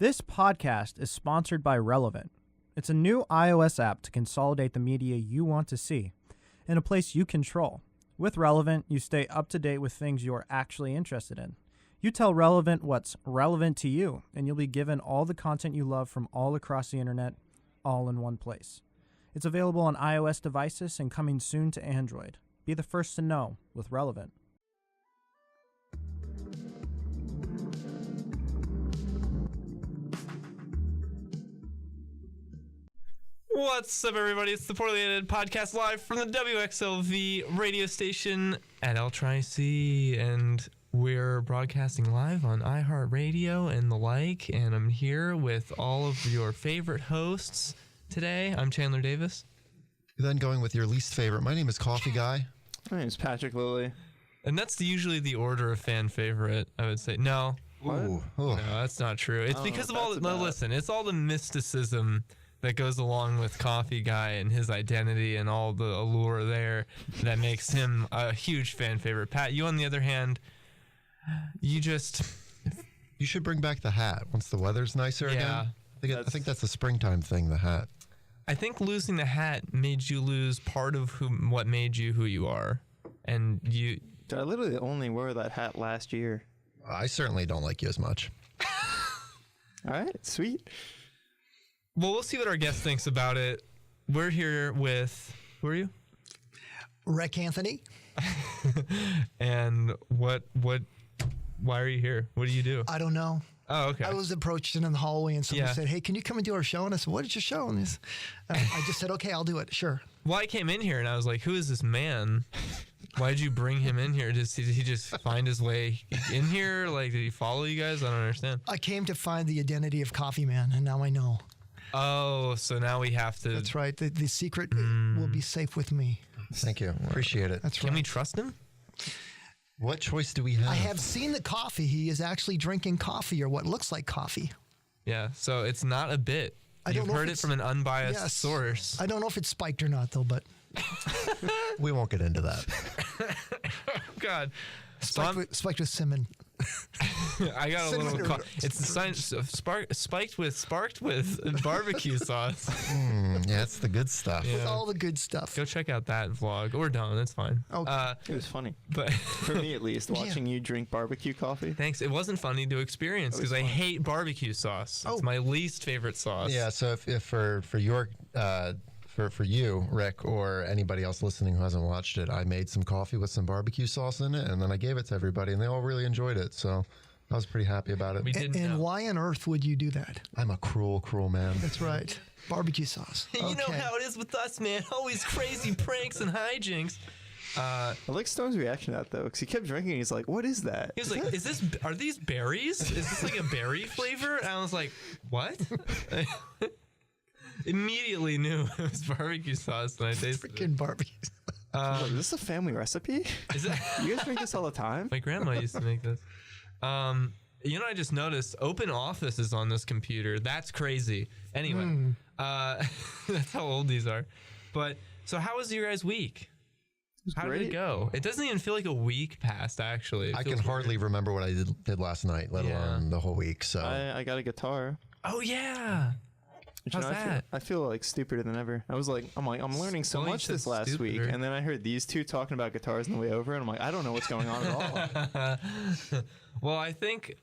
This podcast is sponsored by Relevant. It's a new iOS app to consolidate the media you want to see in a place you control. With Relevant, you stay up to date with things you're actually interested in. You tell Relevant what's relevant to you, and you'll be given all the content you love from all across the internet, all in one place. It's available on iOS devices and coming soon to Android. Be the first to know with Relevant. What's up, everybody? It's the Poorly Edited Podcast live from the WXLV radio station at L-Tri-C, and we're broadcasting live on iHeartRadio and the like, and I'm here with all of your favorite hosts today. I'm Chandler Davis. Then going with your least favorite, my name is Coffee Guy. My name is Patrick Lilly. And that's usually the order of fan favorite, I would say. No. Ooh. No, that's not true. It's because of all the... No, listen, it's all the mysticism that goes along with Coffee Guy and his identity and all the allure there that makes him a huge fan favorite. Pat, you on the other hand, you should bring back the hat once the weather's nicer again. I think that's a springtime thing, the hat. I think losing the hat made you lose part of what made you who you are. And you... I literally only wore that hat last year. I certainly don't like you as much. All right, sweet. Well, we'll see what our guest thinks about it. We're here with... Who are you? Rek Anthony. And why are you here? What do you do? I don't know. Oh, okay. I was approached in the hallway and someone said, "Hey, can you come and do our show?" And I said, "What is your show?" And I just said, "Okay, I'll do it. Sure." Well, I came in here and I was like, "Who is this man? Why did you bring him in here? Did he just find his way in here? Like, did he follow you guys? I don't understand." I came to find the identity of Coffee Man, and now I know. Oh, so now we have to... That's right. The secret will be safe with me. Thank you. Appreciate it. That's right. Can we trust him? What choice do we have? I have seen the coffee. He is actually drinking coffee, or what looks like coffee. Yeah, so it's not a bit. You've heard it from an unbiased source. I don't know if it's spiked or not, though, but... We won't get into that. Oh, God. Spiked with cinnamon. I got a little... It's the sign sparked with barbecue sauce. Yeah, it's the good stuff. Yeah. With all the good stuff. Go check out that vlog. Or don't. It's fine. Okay. It was funny. But for me, at least, watching you drink barbecue coffee. Thanks. It wasn't funny to experience because I hate barbecue sauce. It's my least favorite sauce. Yeah, so if for your... For you, Rick, or anybody else listening who hasn't watched it, I made some coffee with some barbecue sauce in it, and then I gave it to everybody, and they all really enjoyed it. So I was pretty happy about it. And why on earth would you do that? I'm a cruel, cruel man. That's right. Barbecue sauce. You know how it is with us, man. Always crazy pranks and hijinks. I like Stone's reaction to that, though, because he kept drinking. He's like, "What is that?" He was like, "Are these berries? Is this like a berry flavor?" And I was like, "What?" Immediately knew it was barbecue sauce when I tasted it. Freaking barbecue. Is this a family recipe? Is it? You guys drink this all the time? My grandma used to make this. You know, I just noticed Open Office is on this computer. That's crazy. Anyway, that's how old these are. But so, how was your guys' week? How did it go? It doesn't even feel like a week passed. Actually, I can hardly remember what I did last night, let alone the whole week. So I got a guitar. Oh yeah. How's that? I feel like stupider than ever. I'm learning so much this last week, and then I heard these two talking about guitars on the way over, and I'm like, I don't know what's going on at all. Well, I think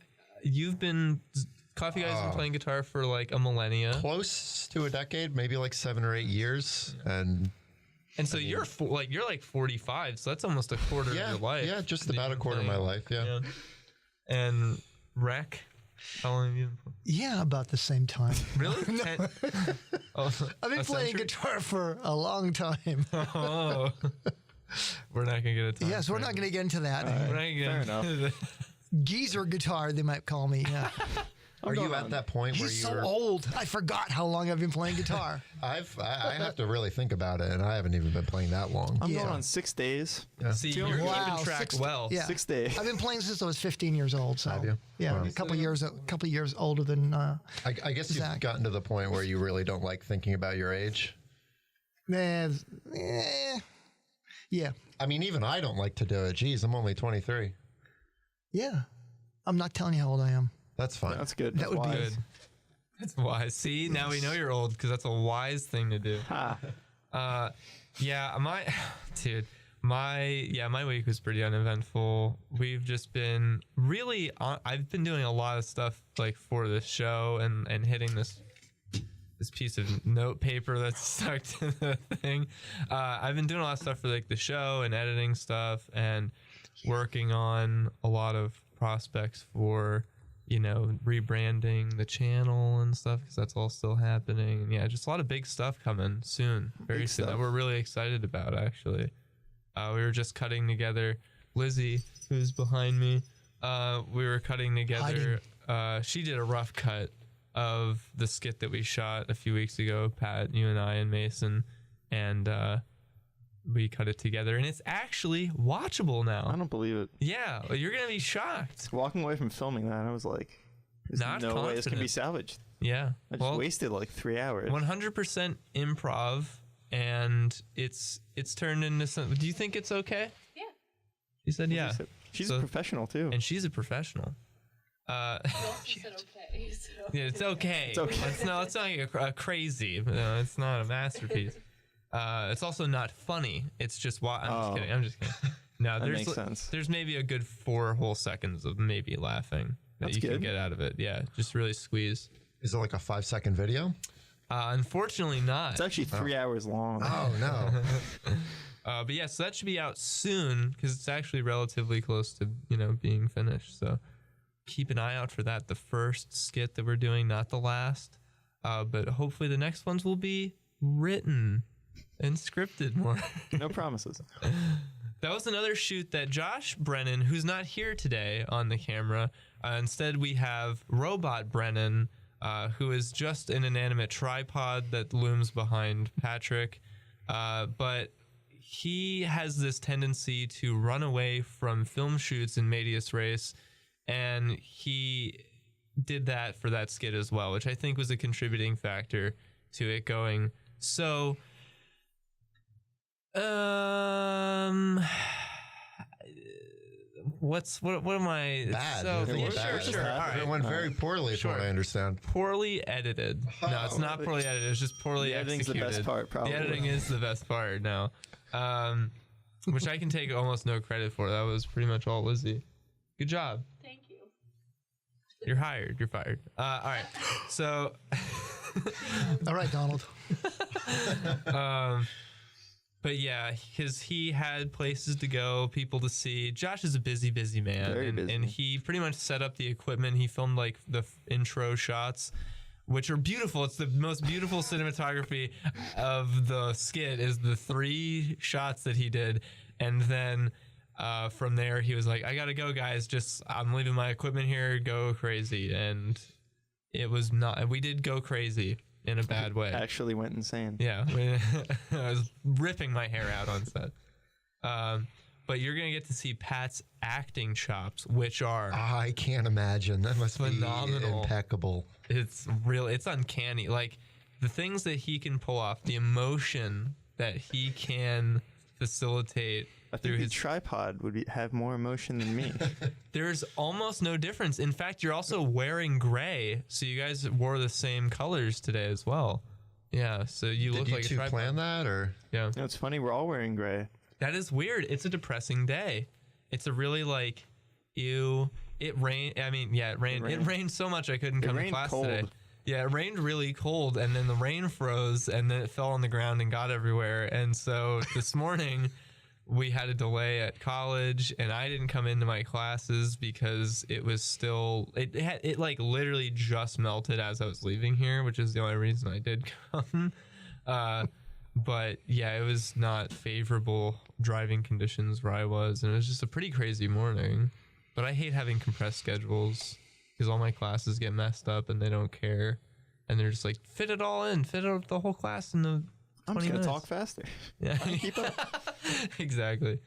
Coffee Guy's been playing guitar for like a millennia. Close to a decade, maybe like 7 or 8 years, and so you're like 45, so that's almost a quarter of your life. Yeah, just about a quarter of my life. Yeah. And Rek. How long have you been playing? Yeah, about the same time. Really? I've been playing guitar for a long time. Oh. We're not going to get a time. Yes, we're not going to get into that. We're not going to get into Geezer guitar, they might call me. Yeah. Are you at that point where He's you're... so old. I forgot how long I've been playing guitar. I have to really think about it, and I haven't even been playing that long. I'm going on 6 days. Yeah. See, you're keeping track well. Yeah. 6 days. I've been playing since I was 15 years old. So have you? Yeah, a couple years older than I guess Zach. You've gotten to the point where you really don't like thinking about your age. Yeah. I mean, even I don't like to do it. Geez, I'm only 23. Yeah. I'm not telling you how old I am. That's fine. That's good. That would be good. That's wise. See, now we know you're old because that's a wise thing to do. Yeah, my week was pretty uneventful. We've just been really I've been doing a lot of stuff like for this show and hitting this piece of note paper that's stuck to the thing. I've been doing a lot of stuff for like the show and editing stuff and working on a lot of prospects for, rebranding the channel and stuff, because that's all still happening. And yeah, just a lot of big stuff coming soon, very soon, that we're really excited about, actually. We were just cutting together, Lizzie, who's behind me, we were cutting together, she did a rough cut of the skit that we shot a few weeks ago, Pat, you and I and Mason, and we cut it together, and it's actually watchable now. I don't believe it. Yeah, you're gonna be shocked. Walking away from filming that, I was like, "There's no way this can be salvaged." Yeah, I just wasted like 3 hours. 100% improv, and it's turned into something. Do you think it's okay? Yeah. She said, "Yeah." She's a professional too, and she's a professional. She said okay. So. Yeah, it's okay. It's okay. It's not a crazy. No, it's not a masterpiece. It's also not funny. It's just I'm just kidding. No, that makes sense. There's maybe a good 4 whole seconds of maybe laughing that you can get out of it. Yeah, just really squeeze. Is it like a 5-second video? Unfortunately not. It's actually 3 hours long. Oh, no. But yeah, so that should be out soon because it's actually relatively close to, being finished. So keep an eye out for that. The first skit that we're doing, not the last. But hopefully the next ones will be written and scripted more. No promises. That was another shoot that Josh Brennan, who's not here today on the camera, instead we have Robot Brennan, who is just an inanimate tripod that looms behind Patrick. But he has this tendency to run away from film shoots in medias res, and he did that for that skit as well, which I think was a contributing factor to it going so... what am I? Bad. So, yeah, sure. All right. It went very poorly, from what I understand. Poorly edited. No, it's not poorly edited. It's just poorly executed. The editing's the best part, probably. The editing is the best part now, which I can take almost no credit for. That was pretty much all Lizzie. Good job. Thank you. You're hired. You're fired. All right. So. All right, Donald. But yeah, because he had places to go, people to see. Josh is a busy man. Very busy. And he pretty much set up the equipment. He filmed like the intro shots, which are beautiful. It's the most beautiful cinematography of the skit is the 3 shots that he did. And then from there, he was like, I got to go, guys. I'm leaving my equipment here. Go crazy. And it was not, we did go crazy. In a bad way. Actually went insane. Yeah. I was ripping my hair out on set. But you're going to get to see Pat's acting chops, which are... I can't imagine. That must phenomenal. Be impeccable. It's uncanny. Like, the things that he can pull off, the emotion that he can facilitate... I think the tripod would have more emotion than me. There's almost no difference. In fact, you're also wearing gray, so you guys wore the same colors today as well. Yeah, so you look like a tripod. Did you two plan that, or? Yeah. No, it's funny. We're all wearing gray. That is weird. It's a depressing day. It's a really like, ew. It rained. I mean, yeah, it rained. It rained so much I couldn't come to class today. Yeah, it rained really cold, and then the rain froze, and then it fell on the ground and got everywhere. And so this morning... we had a delay at college, and I didn't come into my classes because it was still it like literally just melted as I was leaving here, which is the only reason I did come. But yeah, it was not favorable driving conditions where I was, and it was just a pretty crazy morning. But I hate having compressed schedules because all my classes get messed up and they don't care, and they're just like fit it all in, fit out the whole class in the. I'm just going to talk faster. Yeah. Keep up. Exactly.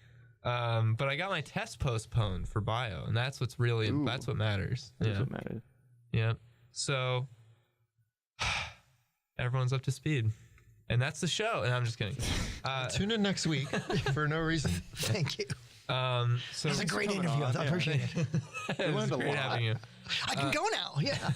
But I got my test postponed for bio, and that's what's really, that's what matters. That's what matters. Yeah. So everyone's up to speed. And that's the show. And I'm just kidding. Tune in next week for no reason. Thank you. So it was a great interview. I appreciate it. It was great having you. I can go now. Yeah.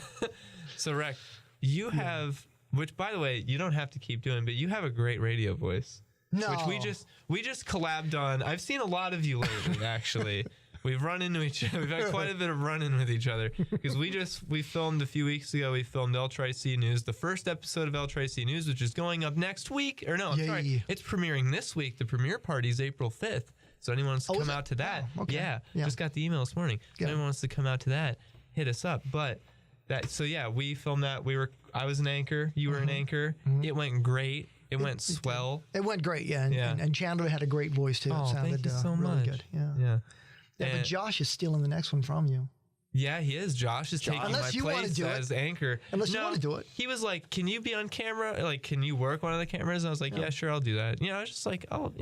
So, Rek, You have, which by the way, you don't have to keep doing, but you have a great radio voice. No. Which we just collabed on. I've seen a lot of you lately, actually. We've run into each other. We've had quite a bit of run-in with each other because we filmed a few weeks ago. We filmed El Tri-C News, the first episode of El Tri-C News, which is going up next week. Or no, I'm sorry, it's premiering this week. The premiere party is April 5th. So anyone wants to come out to that, yeah, just got the email this morning. So anyone wants to come out to that, hit us up. But we filmed that. I was an anchor. You were an anchor. It went great. It went swell. It went great, yeah. And Chandler had a great voice too. Oh, it sounded thank you so really much. Good. Yeah. But Josh is stealing the next one from you. Yeah, he is. Josh is taking my place as anchor. Unless you want to do it. He was like, "Can you be on camera? Like, can you work one of the cameras?" And I was like, "Yeah, sure, I'll do that." I was just like, "Oh,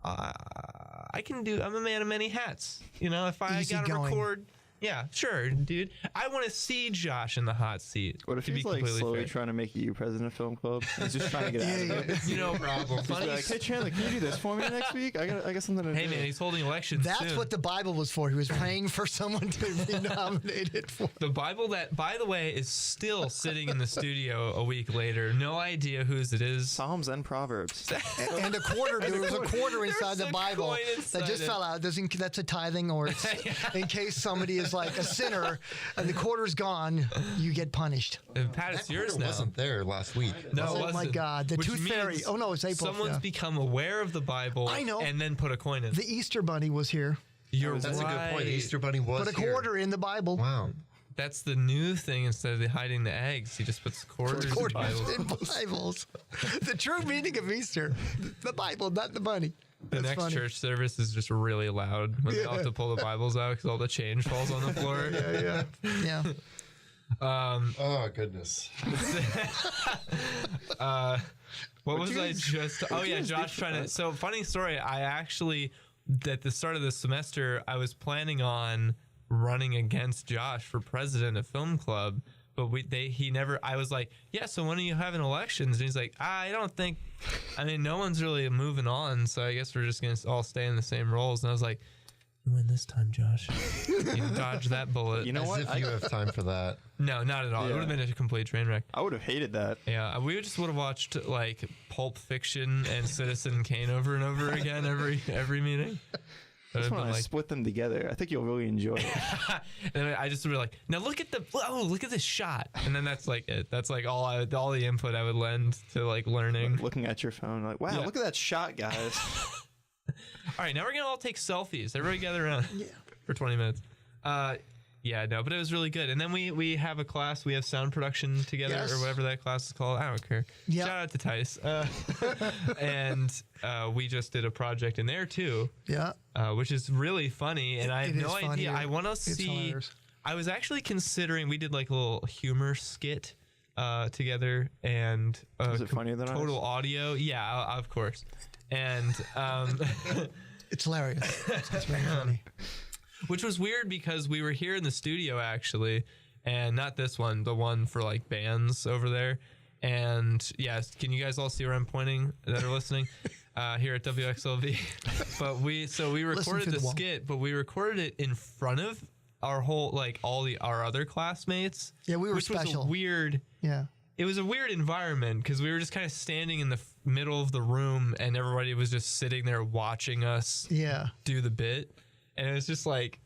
I can do. I'm a man of many hats. If I got to record." Yeah, sure, dude. I want to see Josh in the hot seat. What if he's like slowly trying to make you president of Film Club? He's just trying to get out of it. No problem. Funny. Like, hey Chandler, can you do this for me next week? I got something to do. Hey man, he's holding elections. That's soon. what the Bible was for. He was praying for someone to be nominated for. The Bible that, by the way, is still sitting in the studio a week later. No idea whose it is. Psalms and Proverbs. And a quarter. There was a quarter inside the Bible that just fell out. That's a tithing, or it's in case somebody is like a sinner. And the quarter's gone, you get punished. Pat, it's yours now. Wasn't there last week? No, it wasn't. Oh my God, the Tooth Fairy. Oh no, it's April. Someone's become aware of the Bible. I know. And then put a coin in. The Easter Bunny was here. That's a good point. The Easter Bunny was Put a quarter in the Bible. Wow. That's the new thing. Instead of hiding the eggs, he just puts quarters in Bibles. The true meaning of Easter, the Bible, not the bunny. The next church service is just really loud when they all have to pull the Bibles out because all the change falls on the floor. Yeah. Oh goodness. What was I just? Oh yeah, Josh trying to. So funny story. I actually at the start of the semester I was planning on running against Josh for president of Film Club. But he never. I was like, yeah. So when are you having elections? And he's like, I don't think. I mean, no one's really moving on. So I guess we're just gonna all stay in the same roles. And I was like, you win this time, Josh. You dodged that bullet. You know what? If you have time for that. No, not at all. It would have been a complete train wreck. I would have hated that. Yeah, we just would have watched like Pulp Fiction and Citizen Kane over and over again every meeting. Just want to split them together. I think you'll really enjoy it. And I just would be like, now look at this shot, and then that's like it. That's like all the input I would lend to like learning. Looking at your phone, like, wow, look at that shot, guys. All right, now we're gonna all take selfies. Everybody gather around for 20 minutes. Yeah, no, but it was really good. And then we have a class. We have sound production together, or whatever that class is called. I don't care. Yep. Shout out to Tice. And we just did a project in there too. Yeah. Which is really funny, and I have no idea. I want to see. Hilarious. I was actually considering. We did like a little humor skit together, and is it funnier than total audio? Yeah, of course. And it's hilarious. It's very funny. Which was weird because we were here in the studio actually, and not this one, the one for like bands over there. And yes, can you guys all see where I'm pointing that are listening? Here at WXLV. But we recorded the skit, but we recorded it in front of our whole like our other classmates. Yeah, we were special. Was a weird. Yeah. It was a weird environment because we were just kind of standing in the middle of the room, and everybody was just sitting there watching us. Do the bit. And it was just like,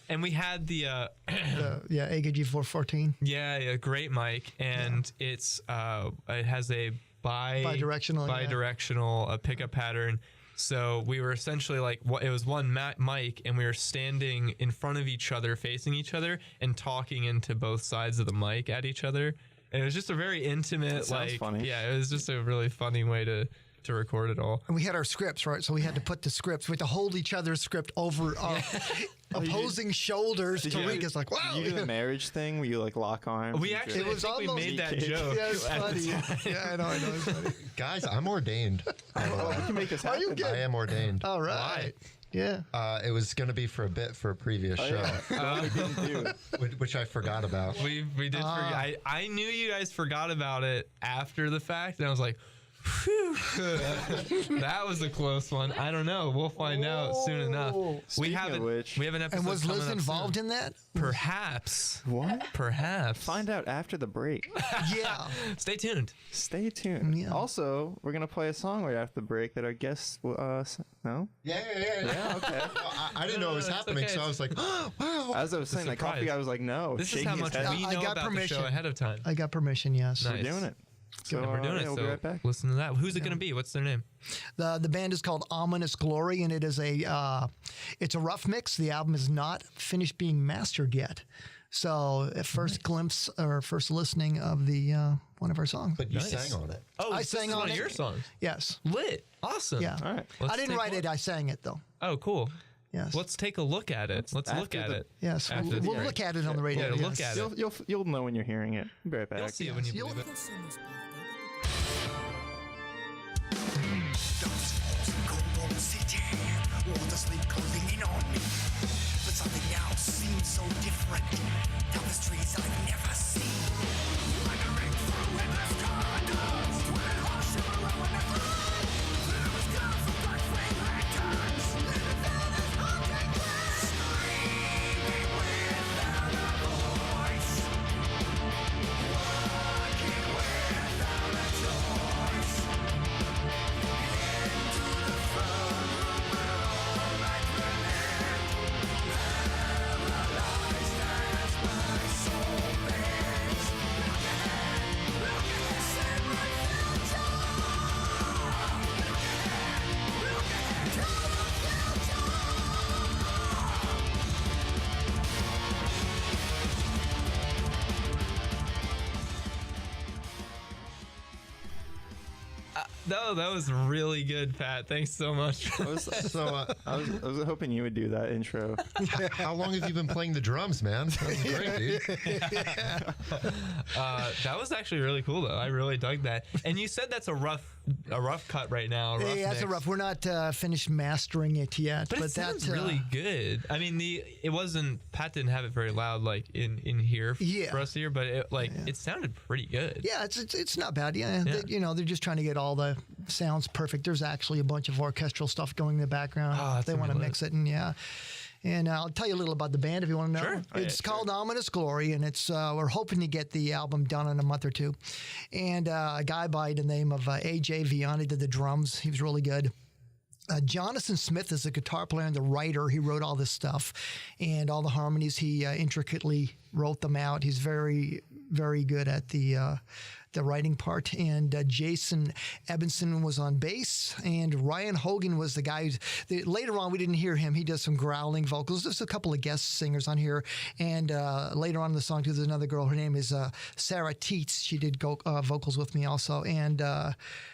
and we had the AKG 414. Yeah, great mic, and it has a bidirectional pickup pattern. So we were essentially like, it was one mic, and we were standing in front of each other, facing each other, and talking into both sides of the mic at each other. And it was just a very intimate, sounds funny. Yeah, it was just a really funny way to record it all. And we had our scripts, right? So we had to put the scripts. We had to hold each other's script over our opposing shoulders. Tarika's like, wow. Did you do the marriage thing where you like lock arms? We actually, we made that joke. Yeah, it's funny. Yeah, I know. It's funny. Guys, I'm ordained. You can make this happen. I am ordained. All right. Yeah. It was going to be for a bit for a previous show. We didn't do. Which I forgot about. We did forget. I knew you guys forgot about it after the fact, and I was like, That was a close one. I don't know. We'll find out soon enough. We have an episode. And was Liz involved soon. in that? Perhaps. What? Perhaps. Find out after the break. Yeah. Stay tuned. Stay tuned. Yeah. Also, we're gonna play a song right after the break that our guests will. No. Yeah. Okay. Well, I didn't know it was happening, okay. so I was like, oh, wow. As I was saying, that coffee guy was like, no. This is shaking how his much head. we I know got about permission. the show ahead of time. I got permission, yes. Nice. We're doing it. So We're doing it. we'll So be right back. listen to that. Who's it going to be? What's their name? The band is called Ominous Glory, and it is it's a rough mix. The album is not finished being mastered yet. So at first glimpse or first listening of the one of our songs. But you sang on it. Oh, I this sang is on one of it. your songs. Yes. Lit. Awesome. Yeah. All right. Let's I didn't take write one. it. I sang it though. Oh, cool. Yes. Let's take a look at it. Let's look after at the- it. Yes. After We'll the break. look at it on the radio. Yeah, look yes. at it. You'll know when you're hearing it. Be right back. You'll see it when you You'll- believe it. Sleep closing in on me, but something now seems so different. Down the streets I've never seen. Wandering through endless corridors, with all sure and never. There was girls with black flame lanterns, living down this haunting place, screaming without a voice, walking without a choice, into the throne room where all lights were lit, paralyzed as my soul bends. Look at this in my future. Look ahead to the future. No, that was really good, Pat. Thanks so much. I was hoping you would do that intro. How long have you been playing the drums, man? That was great, dude. That was actually really cool, though. I really dug that. And you said that's a rough cut right now. A rough Yeah, it's a mix. rough. We're not finished mastering it yet, But it that's sounds really good. I mean, it wasn't. Pat didn't have it very loud, like in here Yeah. for us to hear. But it sounded pretty good. Yeah, it's not bad. Yeah, Yeah. they're just trying to get all the sounds perfect. There's actually a bunch of orchestral stuff going in the background. Oh, that's they want to gonna be mix it, and and I'll tell you a little about the band if you want to know. Sure. It's called Ominous Glory, and it's we're hoping to get the album done in a month or two. And a guy by the name of AJ Vianney did the drums. He was really good. Jonathan Smith is a guitar player and the writer. He wrote all this stuff, and all the harmonies. He intricately wrote them out. He's very, very good at the writing part. And Jason Ebenson was on bass, and Ryan Hogan was the guy later on we didn't hear him. He does some growling vocals. There's a couple of guest singers on here, and later on in the song too, there's another girl. Her name is Sarah Teets. She did vocals with me also, and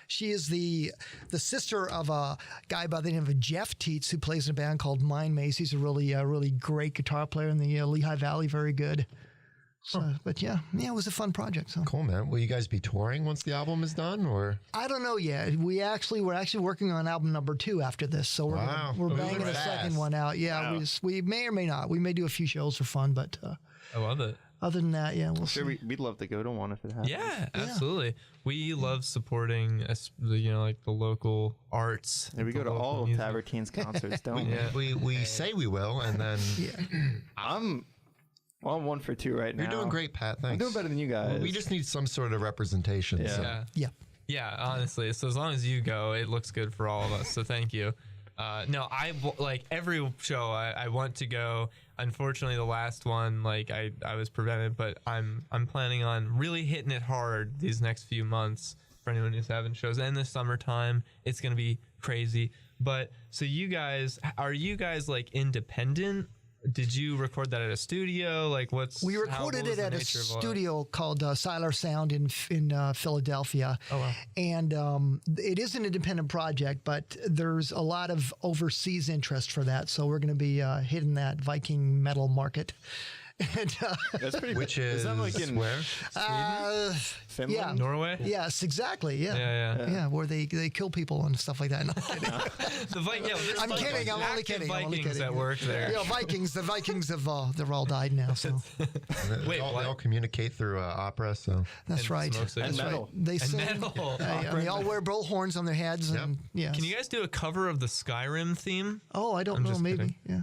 she is the sister of a guy by the name of Jeff Teets, who plays in a band called Mind Maze. He's a really great guitar player in the Lehigh Valley, very good. So, but it was a fun project. So Cool, man. Will you guys be touring once the album is done, or? I don't know yet. We're actually working on album number 2 after this. So we're Wow. we're Moving banging a fast. second one out. Yeah, Wow. we may or may not. We may do a few shows for fun, but I love it. other than that, we'll Sure, see. we'd love to go to one if it happens. Yeah, absolutely. We love supporting, like the local arts. Yeah, we the go to local all of music. Taverteen's concerts, don't we? We say we will, and then I'm 1 for 2 right now. you're doing great, Pat. Thanks. I'm doing better than you guys. We just need some sort of representation. Yeah. So. Yeah. Yeah. Yeah, honestly. So as long as you go, it looks good for all of us. So thank you. No, like every show I want to go. Unfortunately, the last one, I was prevented, but I'm planning on really hitting it hard these next few months. For anyone who's having shows in the summertime, it's gonna be crazy. But so are you guys like independent? Did you record that at a studio? Like, We recorded it at a studio called Siler Sound in Philadelphia. Oh, wow. And it is an independent project, but there's a lot of overseas interest for that. So we're going to be hitting that Viking Metal market. And, That's pretty. Which is that like in where? Finland? yeah. Norway? Yes, exactly. Yeah. Yeah. Where they kill people and stuff like that. No, I'm kidding. I'm kidding. I'm only kidding. Vikings that work there. Vikings. The Vikings have they're all died now. So Wait, they all communicate through opera, so that's right. That's That's metal. right. They sing. metal. And they all wear bullhorns on their heads. And yeah. Can you guys do a cover of the Skyrim theme? Oh, I don't know. just Maybe. kidding. Yeah.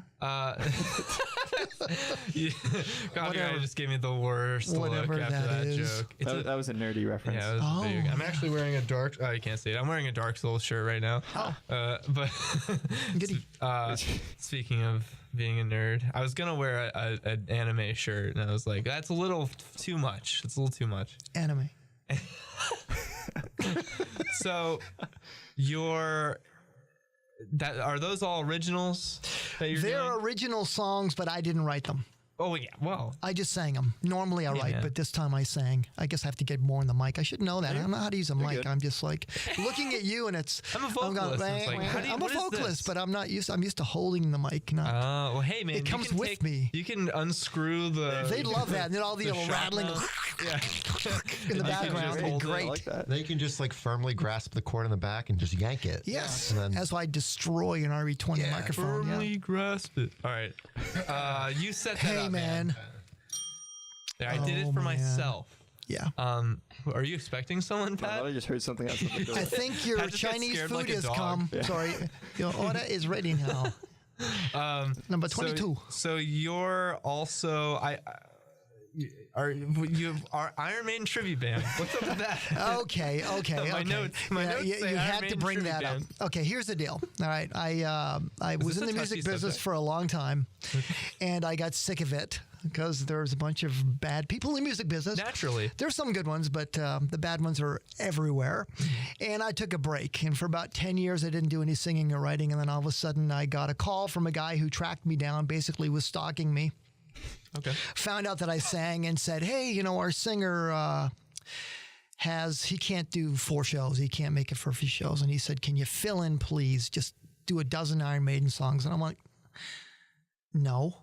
God, you guys just gave me the worst look Whatever after that that is. joke. That was a nerdy reference. Yeah, it was Oh, big. I'm actually wearing a dark. Oh, you can't see it. I'm wearing a Dark Souls shirt right now. But Goody. speaking of being a nerd, I was gonna wear an anime shirt, and I was like, that's a little too much. It's a little too much. Anime. So, are those all originals that you're They're doing? original songs, but I didn't write them. Oh yeah, well, I just sang them. Normally I write, man. but this time I sang. I guess I have to get more in the mic. I should know that. I don't know how to use a mic. good. I'm just like looking at you, and it's. I'm a vocalist. going, It's like, how do you- I'm what a is vocalist, this? but I'm not used. I'm used to holding the mic. Not. well, hey man, It you comes can with me. You can unscrew the. They love that, and then all the little shot rattling mount. Yeah. in the You can background. just It'd be hold it great. I like that. they can just like firmly grasp the cord in the back and just yank it. Yes, And then as I destroy an RE20 microphone. Firmly Yeah. grasp it. All right. You set that Hey up, man. Yeah, I did it Oh, for man. myself. Yeah. Are you expecting someone, I thought I Pat? just heard something outside the door. I think your Pat just got Chinese scared food like a has dog. come. Sorry, your order is ready now. Number 22. So you're also are Iron Maiden tribute band? What's up with that? Okay. My okay. notes Yeah, say you Iron had to Maiden bring tribute that up. band. Okay, here's the deal. All right, I was this in a the music touchy business subject? for a long time, and I got sick of it because there's a bunch of bad people in the music business. Naturally. There's some good ones, but the bad ones are everywhere. And I took a break, and for about 10 years, I didn't do any singing or writing. And then all of a sudden, I got a call from a guy who tracked me down, basically was stalking me. Okay. Found out that I sang and said, hey, our singer he can't do 4 shows. He can't make it for a few shows. And he said, can you fill in, please? Just do a dozen Iron Maiden songs. And I'm like, no.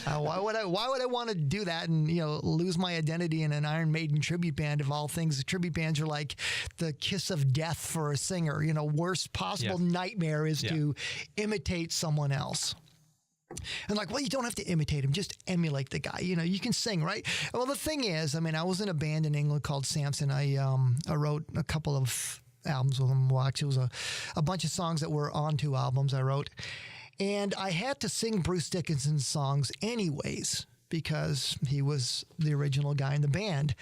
Why would I want to do that and lose my identity in an Iron Maiden tribute band of all things? Tribute bands are like the kiss of death for a singer. Worst possible nightmare is to imitate someone else. And like, well, you don't have to imitate him, just emulate the guy. You can sing, right? Well, the thing is, I was in a band in England called Samson. I wrote a couple of albums with them. Well, actually, it was a bunch of songs that were on 2 albums I wrote. And I had to sing Bruce Dickinson's songs anyways, because he was the original guy in the band.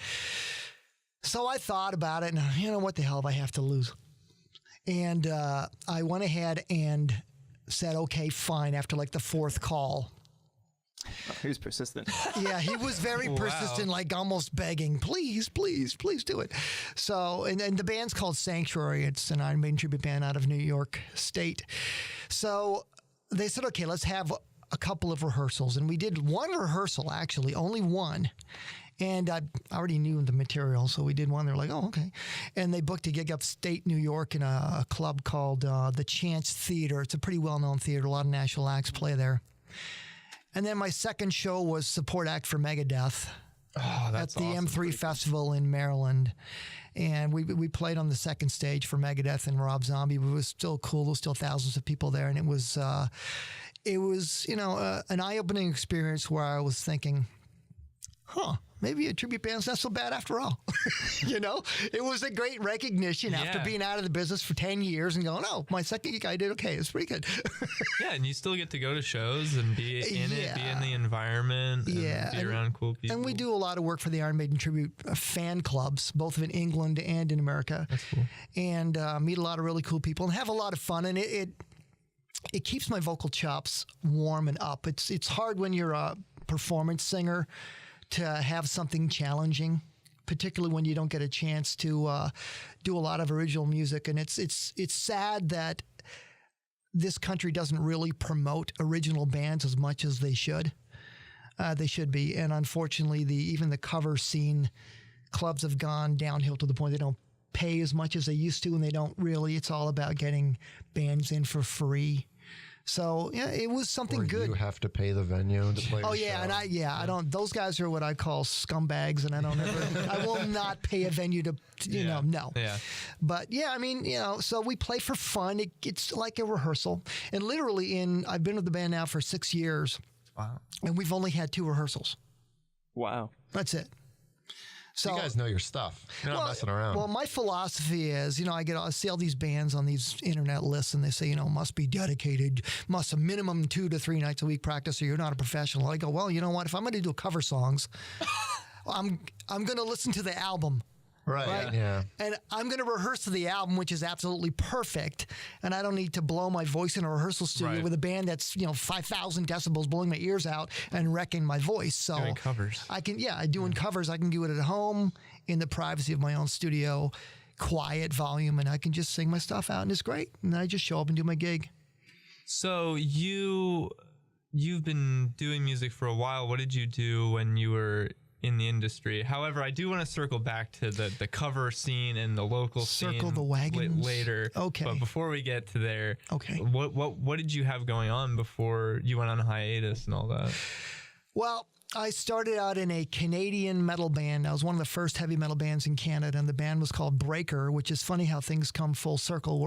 So I thought about it, and what the hell do I have to lose? And I went ahead and said, okay, fine, after like the 4th call. He was persistent. Yeah, he was very persistent, like almost begging, please, please, please do it. So, and the band's called Sanctuary. It's an Iron Maiden tribute band out of New York State. So they said, okay, let's have a couple of rehearsals. And we did 1 rehearsal, actually, only 1. And I already knew the material, so we did 1. They're like, oh, okay. And they booked a gig upstate New York in a club called the Chance Theater. It's a pretty well-known theater. A lot of national acts play there. And then my second show was support act for Megadeth at the awesome. M3 Festival in Maryland. And we played on the second stage for Megadeth and Rob Zombie. But it was still cool. There was still thousands of people there. And it was an eye-opening experience where I was thinking, maybe a tribute band's not so bad after all. It was a great recognition after being out of the business for 10 years and going, oh, my second gig I did okay. It's pretty good. Yeah, and you still get to go to shows and be in it, be in the environment, and be around cool people. And we do a lot of work for the Iron Maiden tribute fan clubs, both in England and in America. That's cool. And meet a lot of really cool people and have a lot of fun. And it keeps my vocal chops warm and up. It's hard when you're a performance singer to have something challenging, particularly when you don't get a chance to do a lot of original music. And it's sad that this country doesn't really promote original bands as much as they should. They should be. And unfortunately, even the cover scene clubs have gone downhill to the point they don't pay as much as they used to, and they don't really. It's all about getting bands in for free. So yeah, it was something or good. You have to pay the venue to play. Oh the yeah, show. and I don't. Those guys are what I call scumbags, and I don't ever. I will not pay a venue to no. Yeah. But yeah, I mean, so we play for fun. It's like a rehearsal, and literally I've been with the band now for 6 years. Wow. And we've only had 2 rehearsals. Wow. That's it. So you guys know your stuff. You're not messing around. Well, my philosophy is, I see all these bands on these internet lists, and they say, must be dedicated, must a minimum 2 to 3 nights a week practice, or you're not a professional. I go, well, you know what? If I'm going to do cover songs, I'm going to listen to the album. Right. Yeah. And I'm going to rehearse to the album, which is absolutely perfect. And I don't need to blow my voice in a rehearsal studio with a band that's, 5,000 decibels blowing my ears out and wrecking my voice. So doing covers. I doing covers. I can do it at home in the privacy of my own studio, quiet volume, and I can just sing my stuff out, and it's great. And I just show up and do my gig. So you've been doing music for a while. What did you do when you were in the industry? However, I do want to circle back to the cover scene and the local Circle scene the wagons. later. Okay. But before we get to there, okay, what did you have going on before you went on hiatus and all that? Well, I started out in a Canadian metal band. I was one of the first heavy metal bands in Canada, and the band was called Breaker, which is funny how things come full circle.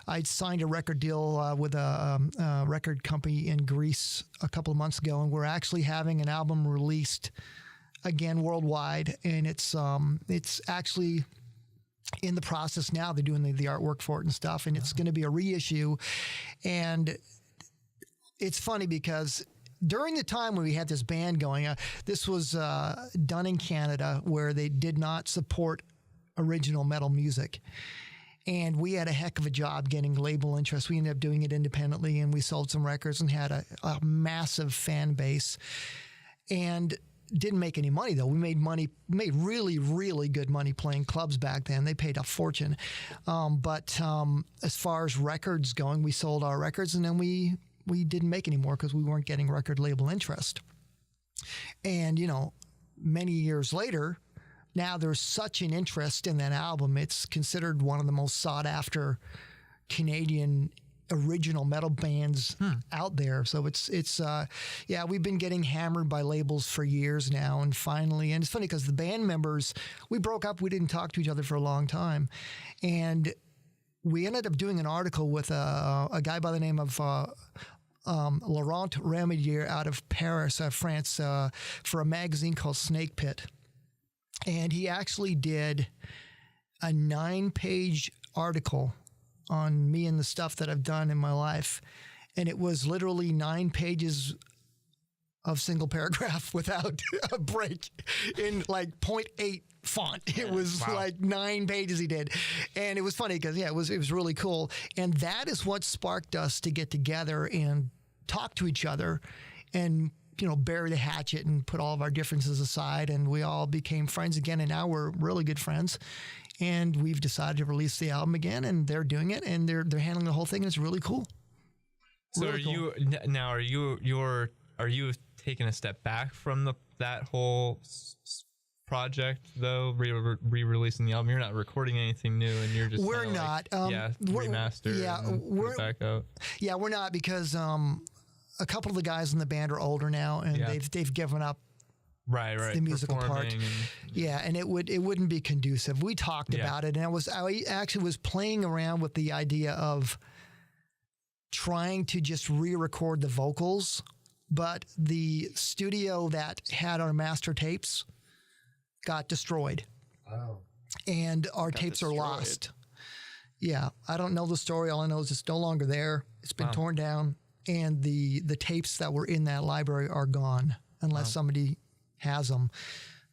I'd signed a record deal with a record company in Greece a couple of months ago, and we're actually having an album released again worldwide, and it's actually in the process now. They're doing the artwork for it and stuff, and it's going to be a reissue. And it's funny because during the time when we had this band going, this was done in Canada, where they did not support original metal music. And we had a heck of a job getting label interest. We ended up doing it independently, and we sold some records and had a massive fan base. And didn't make any money, though. We made really, really good money playing clubs back then. They paid a fortune. But as far as records going, we sold our records, and then we didn't make any more because we weren't getting record label interest. And, many years later, now there's such an interest in that album. It's considered one of the most sought after Canadian original metal bands out there. So we've been getting hammered by labels for years now. And finally, and it's funny because the band members, we broke up. We didn't talk to each other for a long time. And we ended up doing an article with a guy by the name of Laurent Ramadier out of Paris, France, for a magazine called Snake Pit. And he actually did a 9-page article on me and the stuff that I've done in my life. And it was literally 9 pages of single paragraph without a break in like 0.8 font. It was like 9 pages he did. And it was funny because, it was really cool. And that is what sparked us to get together and talk to each other and, bury the hatchet and put all of our differences aside. And we all became friends again. And now we're really good friends. And we've decided to release the album again, and they're doing it, and they're handling the whole thing, and it's really cool. So Really are you taking a step back from that whole project, though, re-releasing the album? You're not recording anything new, and you're just we're not remaster. Yeah, we're put it back out. Yeah, we're not, because a couple of the guys in the band are older now, and they've given up the musical part. And it wouldn't be conducive. We talked about it, and I actually was playing around with the idea of trying to just re-record the vocals, but the studio that had our master tapes got destroyed. Wow. And our tapes are lost. Yeah, I don't know the story. All I know is it's no longer there. It's been torn down, and the tapes that were in that library are gone unless somebody has them.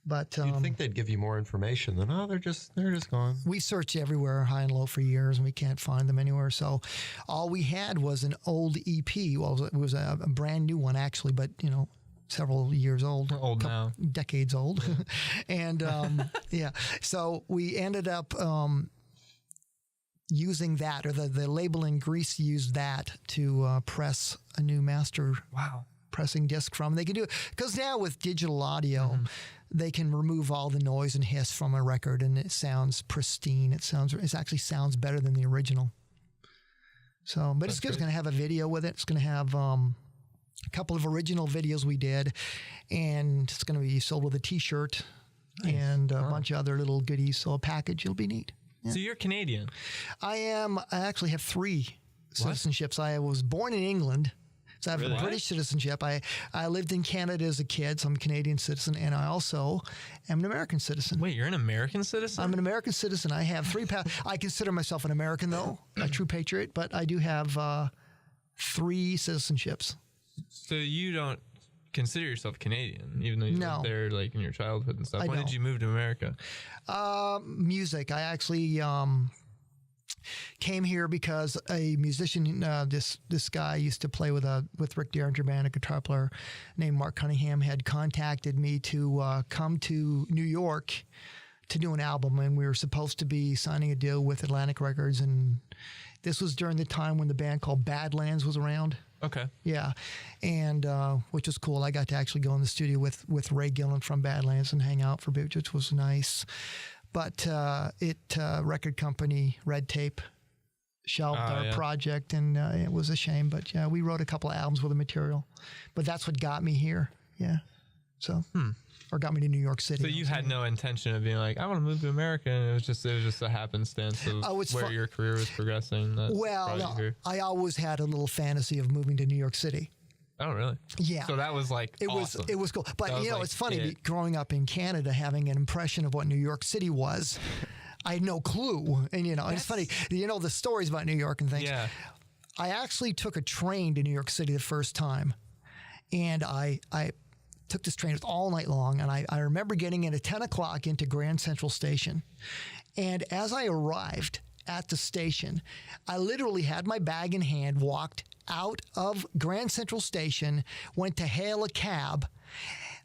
But you'd think they'd give you more information than they're just gone. We searched everywhere, high and low, for years, and we can't find them anywhere. So all we had was an old EP. Well, it was a brand new one, actually, but several years old. Old now. Decades old. And so we ended up using that, or the label in Greece used that to press a new master pressing disc from. They can do it because now with digital audio, they can remove all the noise and hiss from a record, and it sounds pristine. It actually sounds better than the original. So, but it's good. It's going to have a video with it. It's going to have a couple of original videos we did, and it's going to be sold with a T-shirt and a bunch of other little goodies. So a package, it'll be neat. Yeah. So you're Canadian. I am. I actually have 3 citizenships. I was born in England. So I have a British citizenship. I lived in Canada as a kid, so I'm a Canadian citizen, and I also am an American citizen. Wait, you're an American citizen? I'm an American citizen. I have 3 I consider myself an American, though, a true patriot, but I do have 3 citizenships. So you don't consider yourself Canadian, even though you lived there like in your childhood and stuff. When did you move to America? Music. I actually came here because a musician, this guy used to play with Rick Derringer band, a guitar player named Mark Cunningham, had contacted me to come to New York to do an album, and we were supposed to be signing a deal with Atlantic Records, and this was during the time when the band called Badlands was around. Okay. Yeah, and which was cool. I got to actually go in the studio with Ray Gillen from Badlands and hang out for a bit, which was nice. But record company Red Tape shelved our project, and it was a shame. But yeah, we wrote a couple of albums with the material. But that's what got me here. Yeah. So, or got me to New York City. So you had no intention of being like, I want to move to America, and it was just a happenstance of where your career was progressing. Well, no, I always had a little fantasy of moving to New York City. Oh, really? Yeah. So that was like awesome. It was cool. But, it's funny, growing up in Canada, having an impression of what New York City was, I had no clue. And, it's funny, the stories about New York and things. Yeah. I actually took a train to New York City the first time. And I took this train all night long. And I remember getting in at 10 o'clock into Grand Central Station. And as I arrived at the station, I literally had my bag in hand, walked out of Grand Central Station, went to hail a cab.